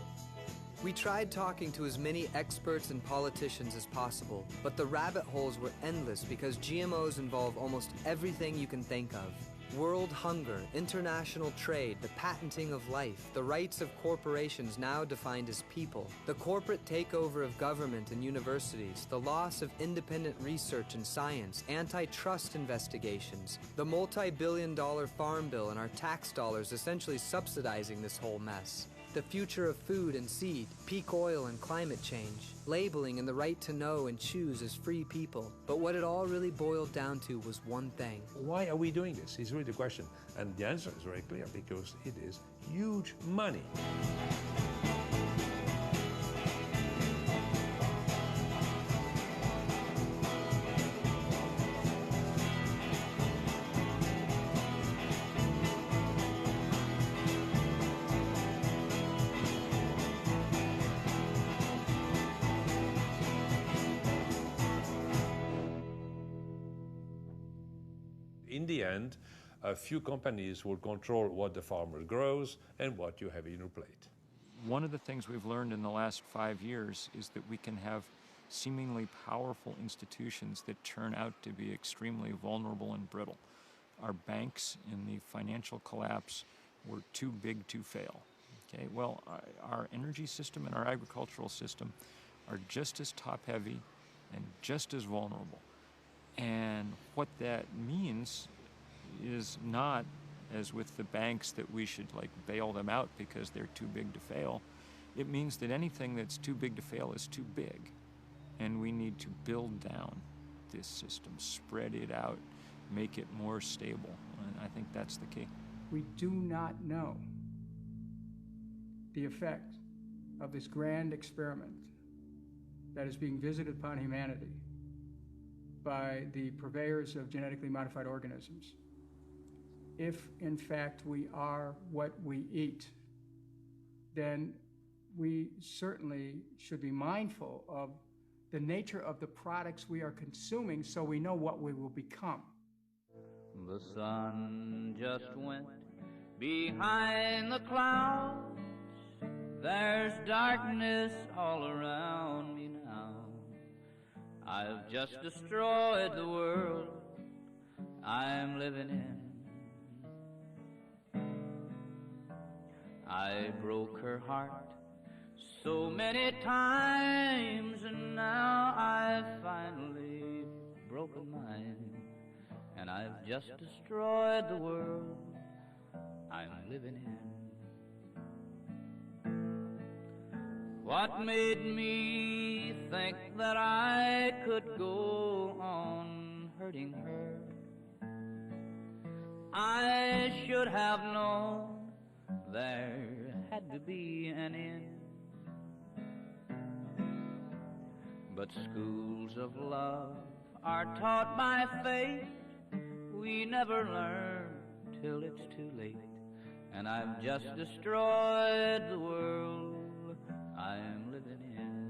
We tried talking to as many experts and politicians as possible, but the rabbit holes were endless because GMOs involve almost everything you can think of. World hunger, international trade, the patenting of life, the rights of corporations now defined as people, the corporate takeover of government and universities, the loss of independent research and science, antitrust investigations, the multi-billion-dollar farm bill and our tax dollars essentially subsidizing this whole mess. The future of food and seed, peak oil and climate change, labeling and the right to know and choose as free people. But what it all really boiled down to was one thing. Why are we doing this? Is really the question. And the answer is very clear, because it is huge money. In the end, a few companies will control what the farmer grows and what you have in your plate. One of the things we've learned in the last 5 years is that we can have seemingly powerful institutions that turn out to be extremely vulnerable and brittle. Our banks in the financial collapse were too big to fail. Okay, well, our energy system and our agricultural system are just as top-heavy and just as vulnerable. And what that means is not, as with the banks, that we should bail them out because they're too big to fail. It means that anything that's too big to fail is too big. And we need to build down this system, spread it out, make it more stable. And I think that's the key. We do not know the effect of this grand experiment that is being visited upon humanity by the purveyors of genetically modified organisms. If, in fact, we are what we eat, then we certainly should be mindful of the nature of the products we are consuming so we know what we will become. The sun just went behind the clouds. There's darkness all around me now. I've just destroyed the world I'm living in. I broke her heart so many times, and now I've finally broken mine, and I've just destroyed the world I'm living in. What made me think that I could go on hurting her? I should have known there had to be an end. But schools of love are taught by fate. We never learn till it's too late. And I've just destroyed the world I'm living in.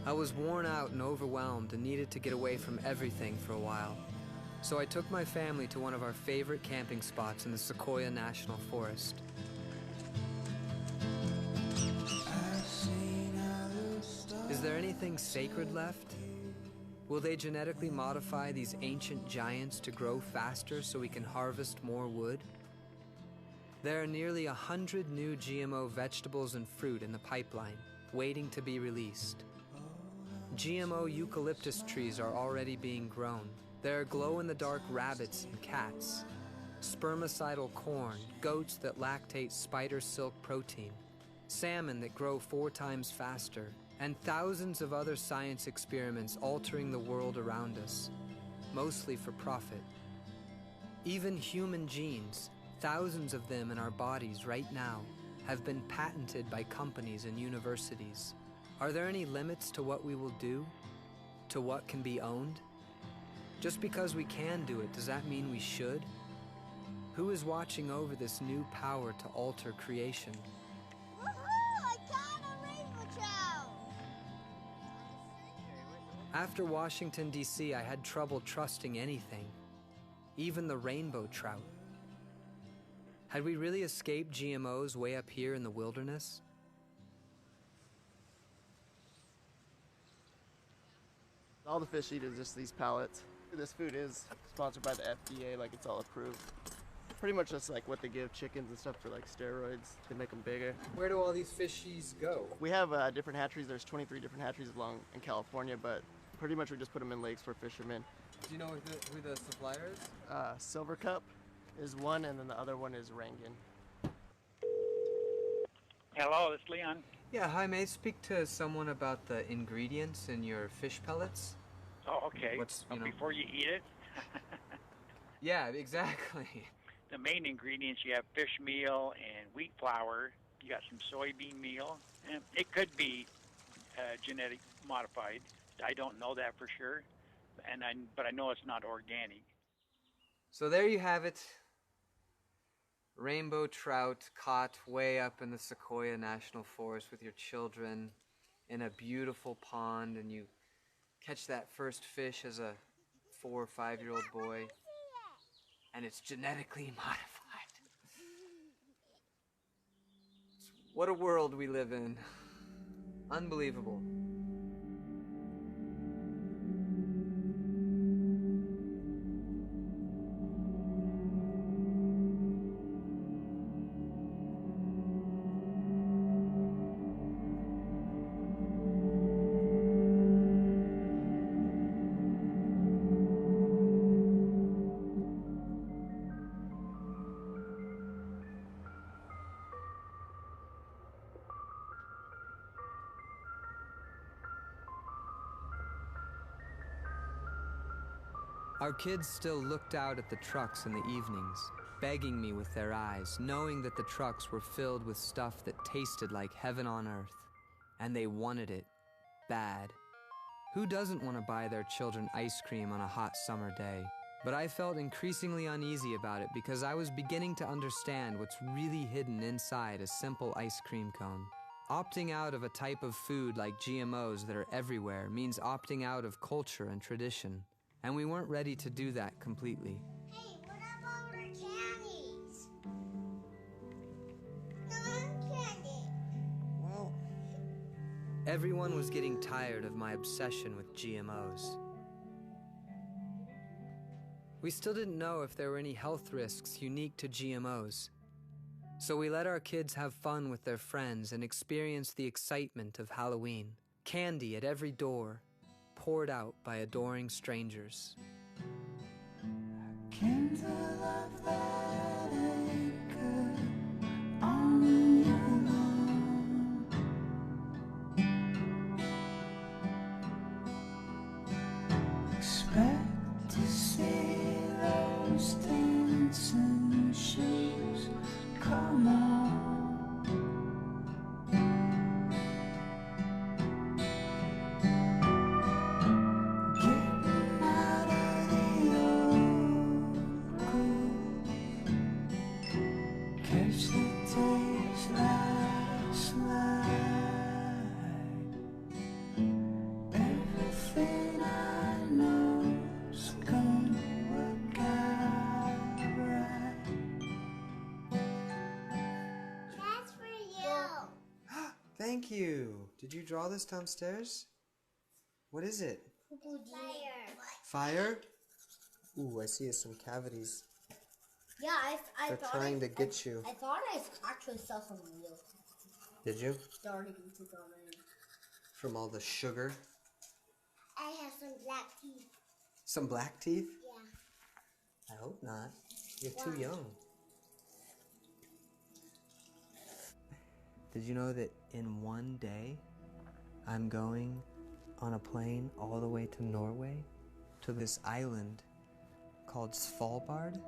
I was worn out and overwhelmed and needed to get away from everything for a while. So I took my family to one of our favorite camping spots in the Sequoia National Forest. Is there anything sacred left? Will they genetically modify these ancient giants to grow faster so we can harvest more wood? There are nearly 100 new GMO vegetables and fruit in the pipeline, waiting to be released. GMO eucalyptus trees are already being grown. There are glow-in-the-dark rabbits and cats, spermicidal corn, goats that lactate spider silk protein, salmon that grow 4 times faster, and thousands of other science experiments altering the world around us, mostly for profit. Even human genes, thousands of them in our bodies right now, have been patented by companies and universities. Are there any limits to what we will do? To what can be owned? Just because we can do it, does that mean we should? Who is watching over this new power to alter creation? Woohoo! I got a rainbow trout! After Washington, D.C., I had trouble trusting anything, even the rainbow trout. Had we really escaped GMOs way up here in the wilderness? All the fish eat is just these pellets. This food is sponsored by the FDA, like it's all approved. Pretty much just like what they give chickens and stuff for like steroids to make them bigger. Where do all these fishies go? We have different hatcheries. There's 23 different hatcheries along in California, but pretty much we just put them in lakes for fishermen. Do you know who the supplier is? Silver Cup is one, and then the other one is Rangan. Hello, it's Leon. Yeah, hi, may I speak to someone about the ingredients in your fish pellets? Oh, okay. Before you eat it? Yeah, exactly. The main ingredients, you have fish meal and wheat flour. You got some soybean meal. And it could be genetic modified. I don't know that for sure, but I know it's not organic. So there you have it. Rainbow trout caught way up in the Sequoia National Forest with your children in a beautiful pond, and you catch that first fish as a 4 or 5-year-old boy, and it's genetically modified. What a world we live in. Unbelievable. Our kids still looked out at the trucks in the evenings, begging me with their eyes, knowing that the trucks were filled with stuff that tasted like heaven on earth. And they wanted it. Bad. Who doesn't want to buy their children ice cream on a hot summer day? But I felt increasingly uneasy about it because I was beginning to understand what's really hidden inside a simple ice cream cone. Opting out of a type of food like GMOs that are everywhere means opting out of culture and tradition. And we weren't ready to do that completely. Hey, what about our candies? Everyone was getting tired of my obsession with GMOs. We still didn't know if there were any health risks unique to GMOs. So we let our kids have fun with their friends and experience the excitement of Halloween. Candy at every door, poured out by adoring strangers. Kindle of that acre on your lawn. Expect to see those dancing shoes. Come on. Getting out of the old groove. Catch the days last night. Everything I know's gonna work out right. That's for you. Thank you. Did you draw this downstairs? What is it? Fire? Ooh, I see some cavities. Yeah, I They're thought trying to get you. I thought I actually saw some real Did you? starting to come in. From all the sugar? I have some black teeth. Some black teeth? Yeah. I hope not. You're too young. Did you know that in one day, I'm going on a plane all the way to Norway, to this island called Svalbard,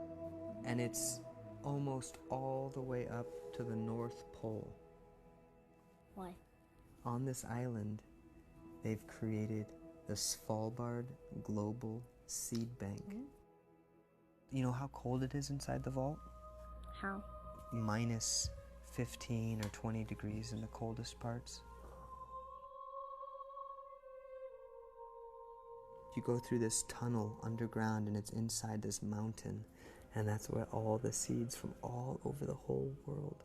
and it's almost all the way up to the North Pole. Why? On this island, they've created the Svalbard Global Seed Bank. You know how cold it is inside the vault? How? Minus 15 or 20 degrees in the coldest parts. You go through this tunnel underground and it's inside this mountain, and that's where all the seeds from all over the whole world.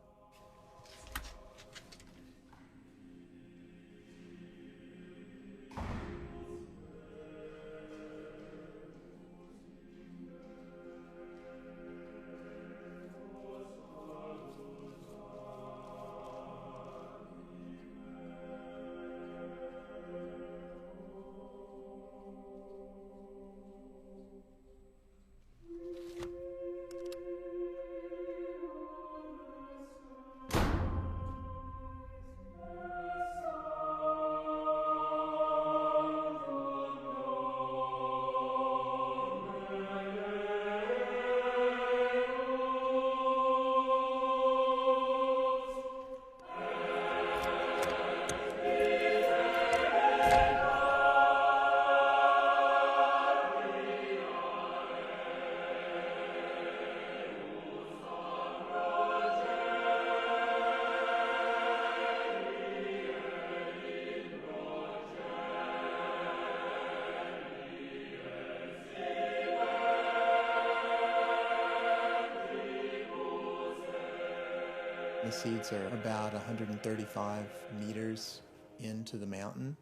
The seeds are about 135 meters into the mountain.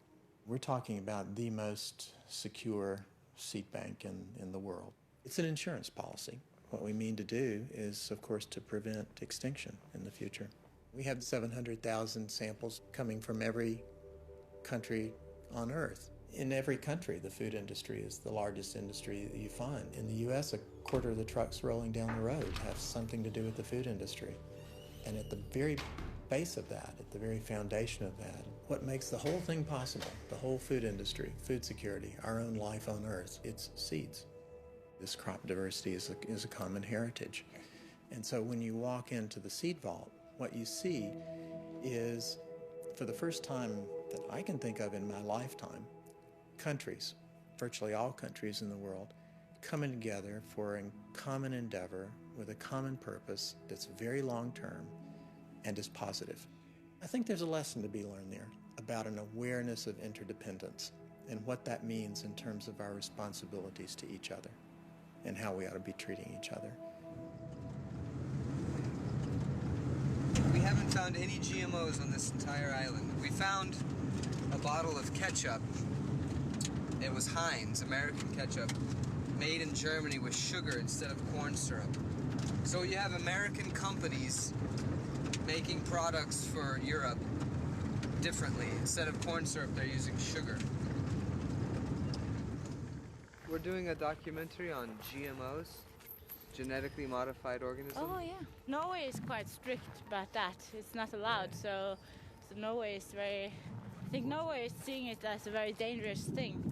We're talking about the most secure seed bank in the world. It's an insurance policy. What we mean to do is, of course, to prevent extinction in the future. We have 700,000 samples coming from every country on Earth. In every country, the food industry is the largest industry that you find. In the U.S., a quarter of the trucks rolling down the road have something to do with the food industry. And at the very base of that, at the very foundation of that, what makes the whole thing possible, the whole food industry, food security, our own life on Earth, it's seeds. This crop diversity is a common heritage. And so when you walk into the seed vault, what you see is, for the first time that I can think of in my lifetime, countries, virtually all countries in the world, coming together for a common endeavor with a common purpose that's very long-term and is positive. I think there's a lesson to be learned there about an awareness of interdependence and what that means in terms of our responsibilities to each other and how we ought to be treating each other. We haven't found any GMOs on this entire island. We found a bottle of ketchup. It was Heinz, American ketchup, made in Germany with sugar instead of corn syrup. So you have American companies making products for Europe differently. Instead of corn syrup, they're using sugar. We're doing a documentary on GMOs, genetically modified organisms. Oh yeah, Norway is quite strict about that. It's not allowed. So Norway is very. I think Norway is seeing it as a very dangerous thing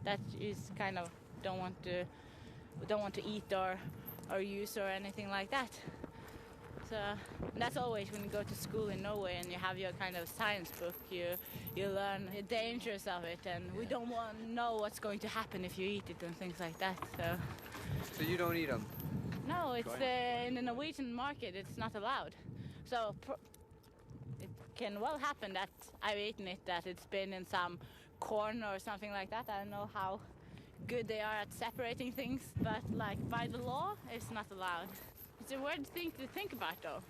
that is kind of don't want to eat or use or anything like that. So that's always when you go to school in Norway and you have your kind of science book, you learn the dangers of it, and we don't want to know what's going to happen if you eat it and things like that. So you don't eat them? No, it's in the Norwegian market. It's not allowed. So it can well happen that I've eaten it, that it's been in some corn or something like that. I don't know how good they are at separating things, but like by the law, it's not allowed. It's a weird thing to think about though,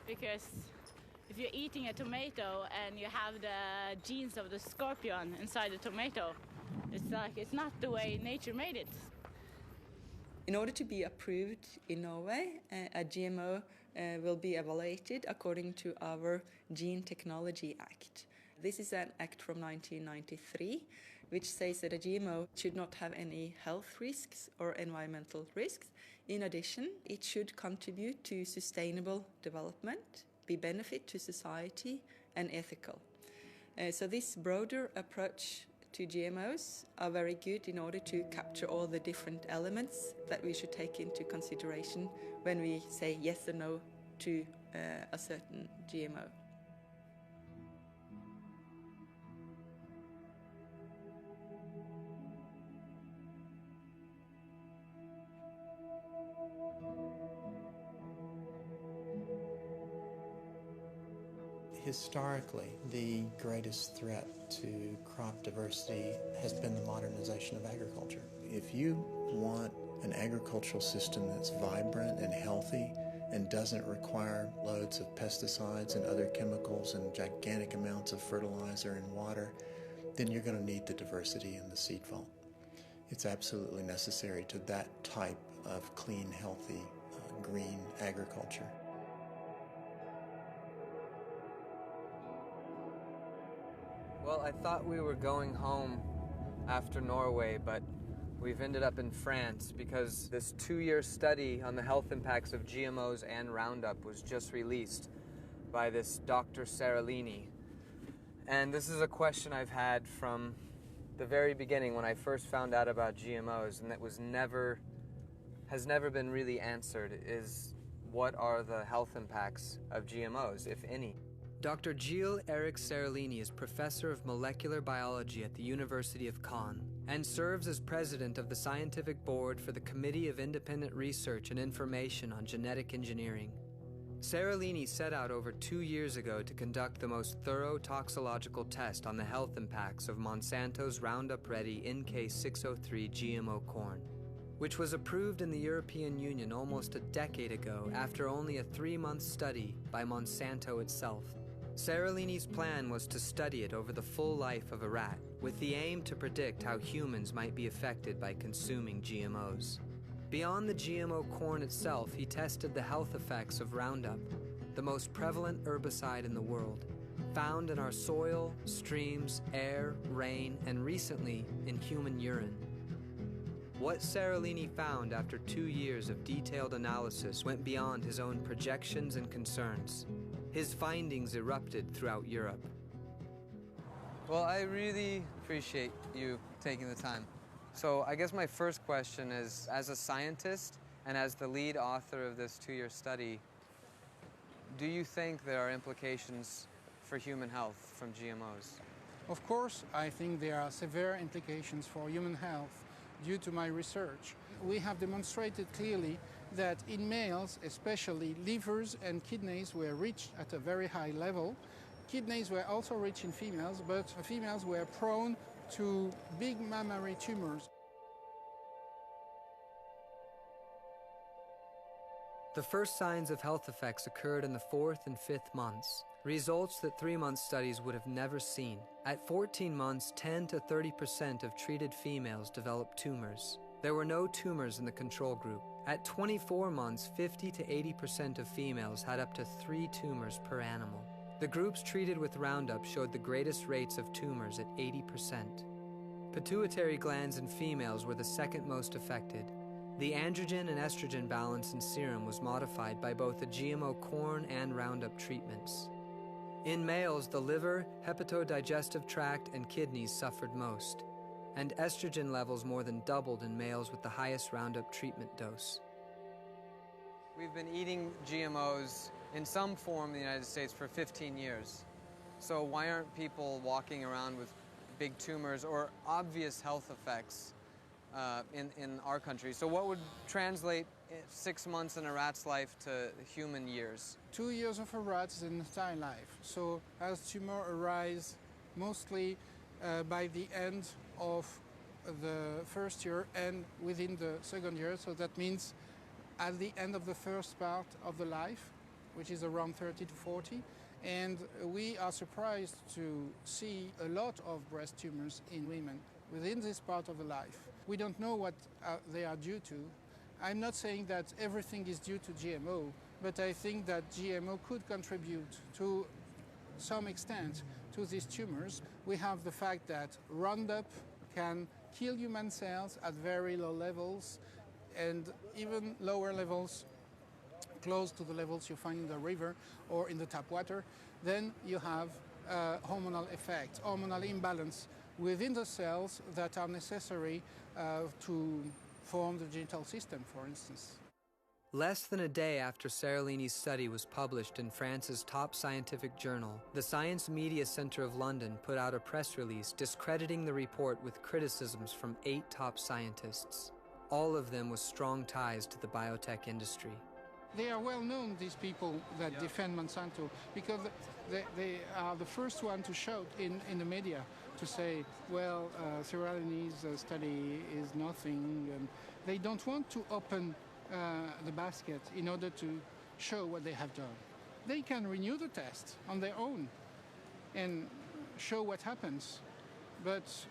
because if you're eating a tomato and you have the genes of the scorpion inside the tomato, it's not the way nature made it. In order to be approved in Norway, a GMO will be evaluated according to our Gene Technology Act. This is an act from 1993, which says that a GMO should not have any health risks or environmental risks. In addition, it should contribute to sustainable development, be benefit to society, and ethical. So this broader approach to GMOs are very good in order to capture all the different elements that we should take into consideration when we say yes or no to a certain GMO. Historically, the greatest threat to crop diversity has been the modernization of agriculture. If you want an agricultural system that's vibrant and healthy and doesn't require loads of pesticides and other chemicals and gigantic amounts of fertilizer and water, then you're going to need the diversity in the seed vault. It's absolutely necessary to that type of clean, healthy, green agriculture. Well, I thought we were going home after Norway, but we've ended up in France because this 2-year study on the health impacts of GMOs and Roundup was just released by this Dr. Seralini. And this is a question I've had from the very beginning when I first found out about GMOs, and that has never been really answered, is what are the health impacts of GMOs, if any? Dr. Gilles-Eric Seralini is professor of molecular biology at the University of Caen and serves as president of the scientific board for the Committee of Independent Research and Information on Genetic Engineering. Seralini set out over 2 years ago to conduct the most thorough toxicological test on the health impacts of Monsanto's Roundup Ready NK603 GMO corn, which was approved in the European Union almost a decade ago after only a 3-month study by Monsanto itself. Seralini's plan was to study it over the full life of a rat, with the aim to predict how humans might be affected by consuming GMOs. Beyond the GMO corn itself, he tested the health effects of Roundup, the most prevalent herbicide in the world, found in our soil, streams, air, rain, and recently in human urine. What Seralini found after 2 years of detailed analysis went beyond his own projections and concerns. His findings erupted throughout Europe. Well, I really appreciate you taking the time. So I guess my first question is, as a scientist and as the lead author of this 2-year study, do you think there are implications for human health from GMOs? Of course, I think there are severe implications for human health due to my research. We have demonstrated clearly that in males, especially livers and kidneys were rich at a very high level. Kidneys were also rich in females, but females were prone to big mammary tumors. The first signs of health effects occurred in the 4th and 5th months, Results that 3-month studies would have never seen. At 14 months, 10 to 30% of treated females developed tumors. There were no tumors in the control group. At 24 months, 50 to 80% of females had up to 3 tumors per animal. The groups treated with Roundup showed the greatest rates of tumors at 80%. Pituitary glands in females were the second most affected. The androgen and estrogen balance in serum was modified by both the GMO corn and Roundup treatments. In males, the liver, hepatodigestive tract, and kidneys suffered most, and estrogen levels more than doubled in males with the highest Roundup treatment dose. We've been eating GMOs in some form in the United States for 15 years. So why aren't people walking around with big tumors or obvious health effects in our country? So what would translate 6 months in a rat's life to human years? 2 years of a rat is an entire life. So as tumor arise mostly by the end of the first year and within the second year. So that means at the end of the first part of the life, which is around 30 to 40. And we are surprised to see a lot of breast tumors in women within this part of the life. We don't know what they are due to. I'm not saying that everything is due to GMO, but I think that GMO could contribute to some extent to these tumors. We have the fact that Roundup can kill human cells at very low levels and even lower levels close to the levels you find in the river or in the tap water. Then you have hormonal effects, hormonal imbalance within the cells that are necessary to form the genital system, for instance. Less than a day after Seralini's study was published in France's top scientific journal, the Science Media Centre of London put out a press release discrediting the report with criticisms from 8 top scientists, all of them with strong ties to the biotech industry. They are well known, these people that defend Monsanto, because they are the first one to shout in the media to say, well, Seralini's study is nothing, and they don't want to open the basket in order to show what they have done. They can renew the test on their own and show what happens. But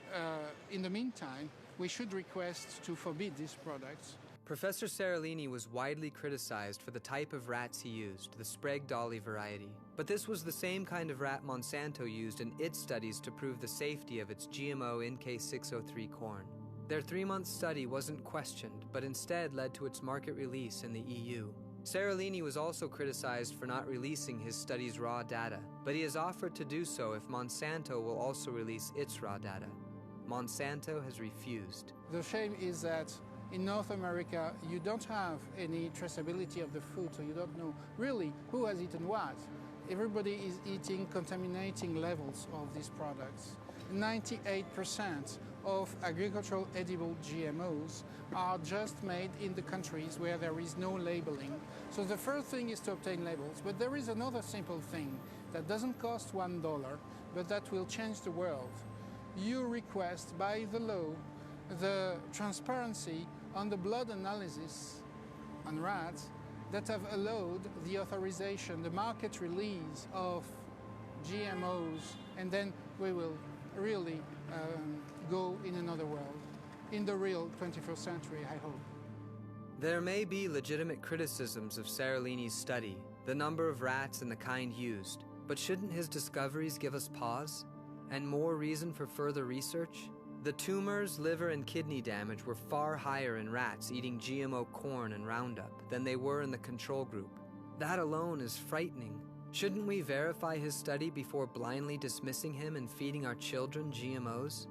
in the meantime, we should request to forbid these products. Professor Seralini was widely criticized for the type of rats he used, the Sprague Dolly variety. But this was the same kind of rat Monsanto used in its studies to prove the safety of its GMO NK603 corn. Their 3-month study wasn't questioned, but instead led to its market release in the EU. Seralini was also criticized for not releasing his study's raw data, but he has offered to do so if Monsanto will also release its raw data. Monsanto has refused. The shame is that in North America, you don't have any traceability of the food, so you don't know really who has eaten what. Everybody is eating contaminating levels of these products. 98% of agricultural edible GMOs are just made in the countries where there is no labeling. So the first thing is to obtain labels, but there is another simple thing that doesn't cost $1, but that will change the world. You request by the law the transparency on the blood analysis on rats that have allowed the authorization, the market release of GMOs, and then we will really go in another world, in the real 21st century, I hope. There may be legitimate criticisms of Seralini's study, the number of rats and the kind used, but shouldn't his discoveries give us pause and more reason for further research? The tumors, liver, and kidney damage were far higher in rats eating GMO corn and Roundup than they were in the control group. That alone is frightening. Shouldn't we verify his study before blindly dismissing him and feeding our children GMOs?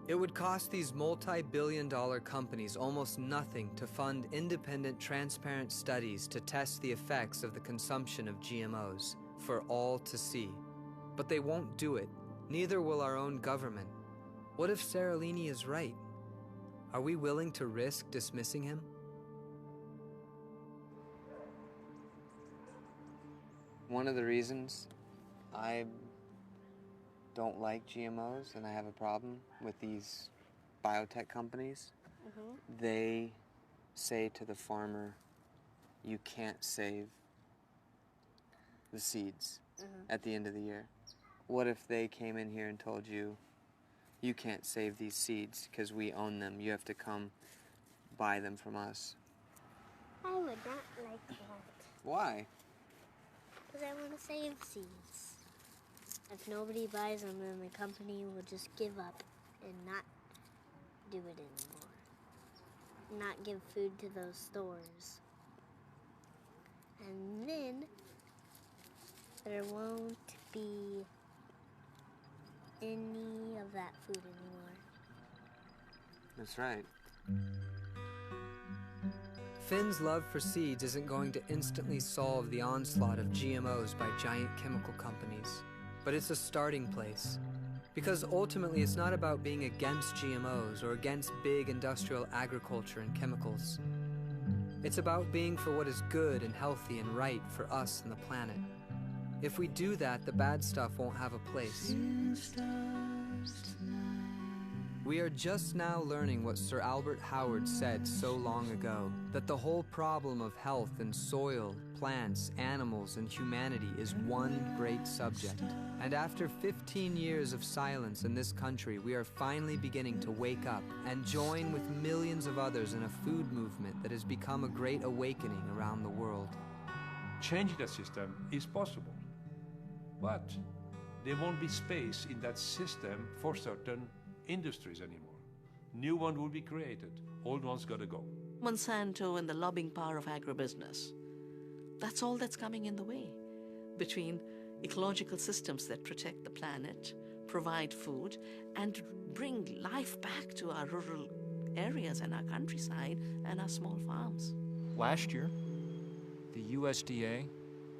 It would cost these multi-billion-dollar companies almost nothing to fund independent, transparent studies to test the effects of the consumption of GMOs for all to see. But they won't do it. Neither will our own government. What if Seralini is right? Are we willing to risk dismissing him? One of the reasons I don't like GMOs and I have a problem with these biotech companies, they say to the farmer, you can't save the seeds at the end of the year. What if they came in here and told you, you can't save these seeds because we own them. You have to come buy them from us. I would not like that. Why? Because I want to save seeds. If nobody buys them, then the company will just give up and not do it anymore. Not give food to those stores. And then there won't be any of that food anymore. That's right. Finn's love for seeds isn't going to instantly solve the onslaught of GMOs by giant chemical companies, but it's a starting place. Because ultimately it's not about being against GMOs or against big industrial agriculture and chemicals. It's about being for what is good and healthy and right for us and the planet. If we do that, the bad stuff won't have a place. We are just now learning what Sir Albert Howard said so long ago, that the whole problem of health and soil, plants, animals, and humanity is one great subject. And after 15 years of silence in this country, we are finally beginning to wake up and join with millions of others in a food movement that has become a great awakening around the world. Changing that system is possible, but there won't be space in that system for certain industries anymore. New one will be created. Old ones gotta go. Monsanto and the lobbying power of agribusiness. That's all that's coming in the way. Between ecological systems that protect the planet, provide food, and bring life back to our rural areas and our countryside and our small farms. Last year, the USDA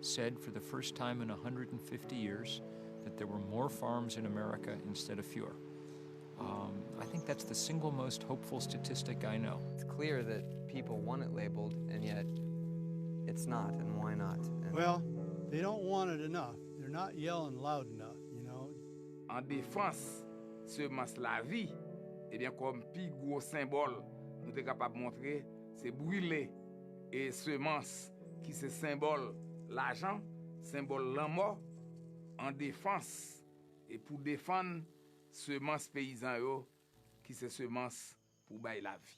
said for the first time in 150 years that there were more farms in America instead of fewer. I think that's the single most hopeful statistic I know. It's clear that people want it labeled, and yet it's not, and why not? Well, they don't want it enough. They're not yelling loud enough, you know. En défense, semence la vie, eh bien, comme plus gros symbole, nous sommes capables de montrer, c'est brûler. Et semence, qui c'est symbole l'argent, symbole la mort, en défense. Et pour défendre semence paysan yo, qui c'est semence pour bailler la vie.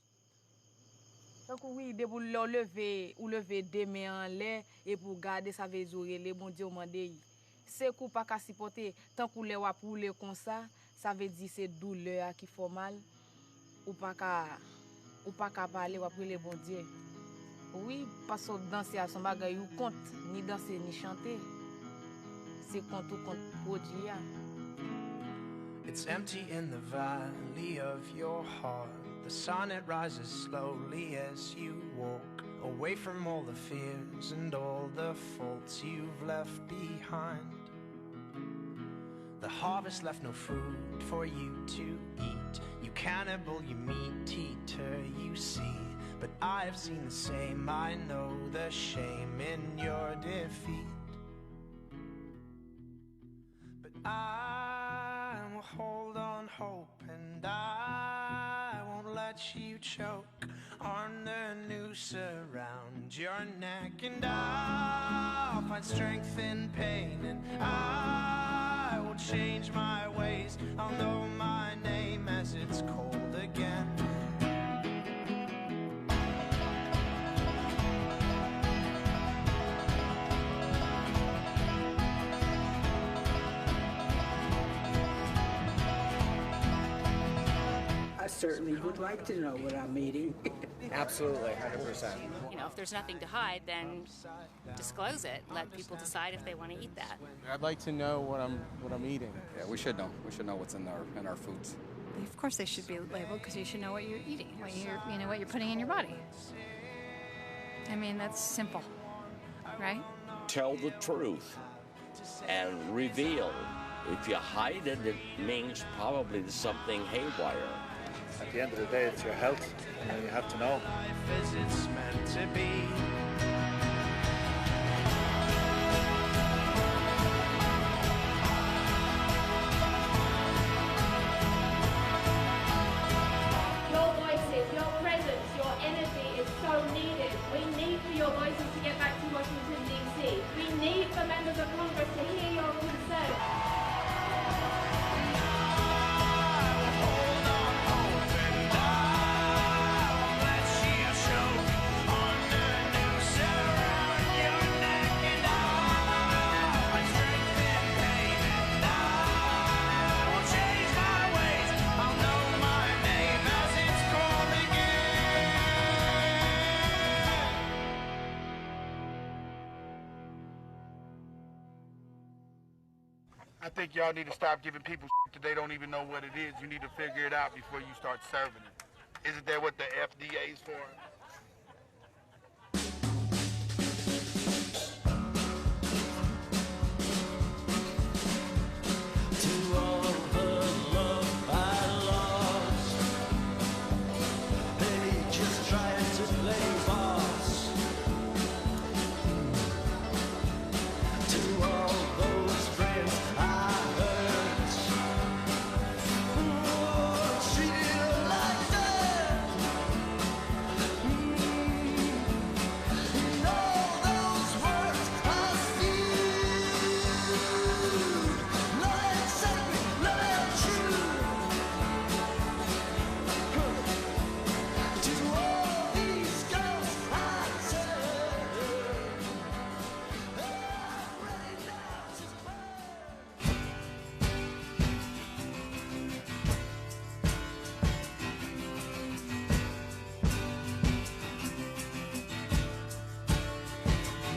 Donc oui, de pour lever des mains en l'air et pour garder sa vézouille, les bon Dieu mande. C'est qu'on pas qu'à supporter tant qu'on les wa pour le comme ça veut dire c'est douleur qui fait mal ou pas qu'à parler ou après les bon Dieu. Oui, parce que danser à son bagay ou compte, ni danser ni chanter. C'est compte ou compte produit. It's empty in the valley of your heart. The sun, it rises slowly as you walk away from all the fears and all the faults you've left behind. The harvest left no food for you to eat. You cannibal, you meat eater, you see. But I have seen the same, I know the shame in your defeat. But I will hold on hope, and I won't let you choke on the noose around your neck. And I'll find strength in pain, and I will change my ways. I'll know my name as it's cold again. I certainly would like to know what I'm eating. Absolutely, 100%. You know, if there's nothing to hide, then disclose it. Let people decide if they want to eat that. I'd like to know what I'm eating. Yeah, we should know. We should know what's in our foods. Of course, they should be labeled because you should know what you're eating, what you're putting in your body. I mean, that's simple, right? Tell the truth and reveal. If you hide it, it means probably there's something haywire. At the end of the day, it's your health, and you have to know. Life as it's meant to be. Your voices, your presence, your energy is so needed. We need for your voices to get back to Washington, D.C. We need for members of I think y'all need to stop giving people shit that they don't even know what it is. You need to figure it out before you start serving it. Isn't that what the FDA is for?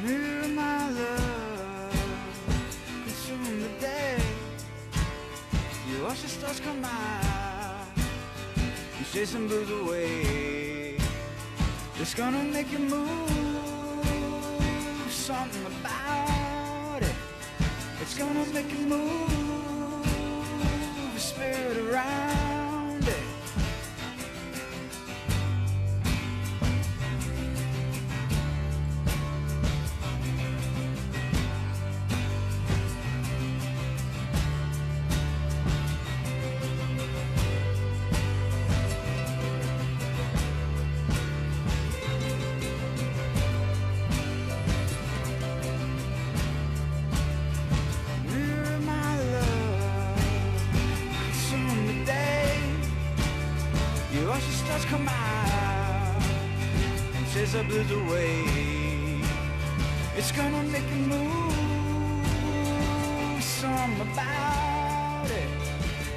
Mirror my love, consume the day. You watch the stars come out, you chase some blues away. It's gonna make you move, something about it. It's gonna make you move, the spirit around it. Come out and chase the blues away. It's gonna make you move, something about it.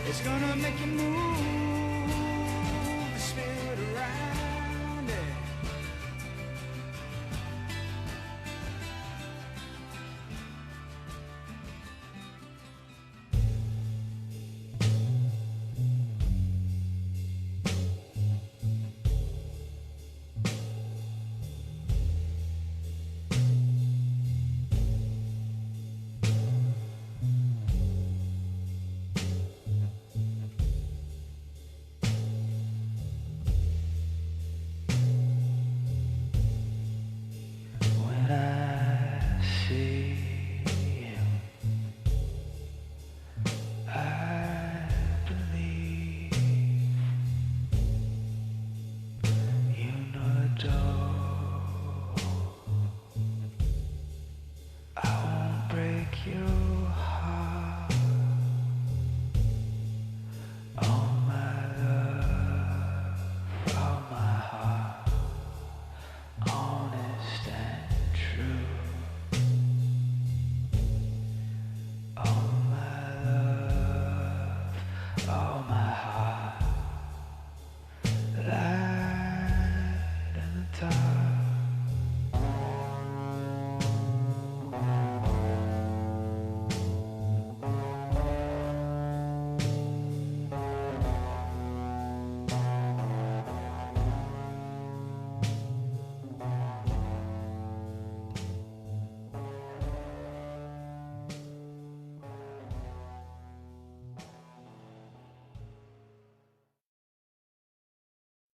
It's gonna make you move, the spirit around it. When I see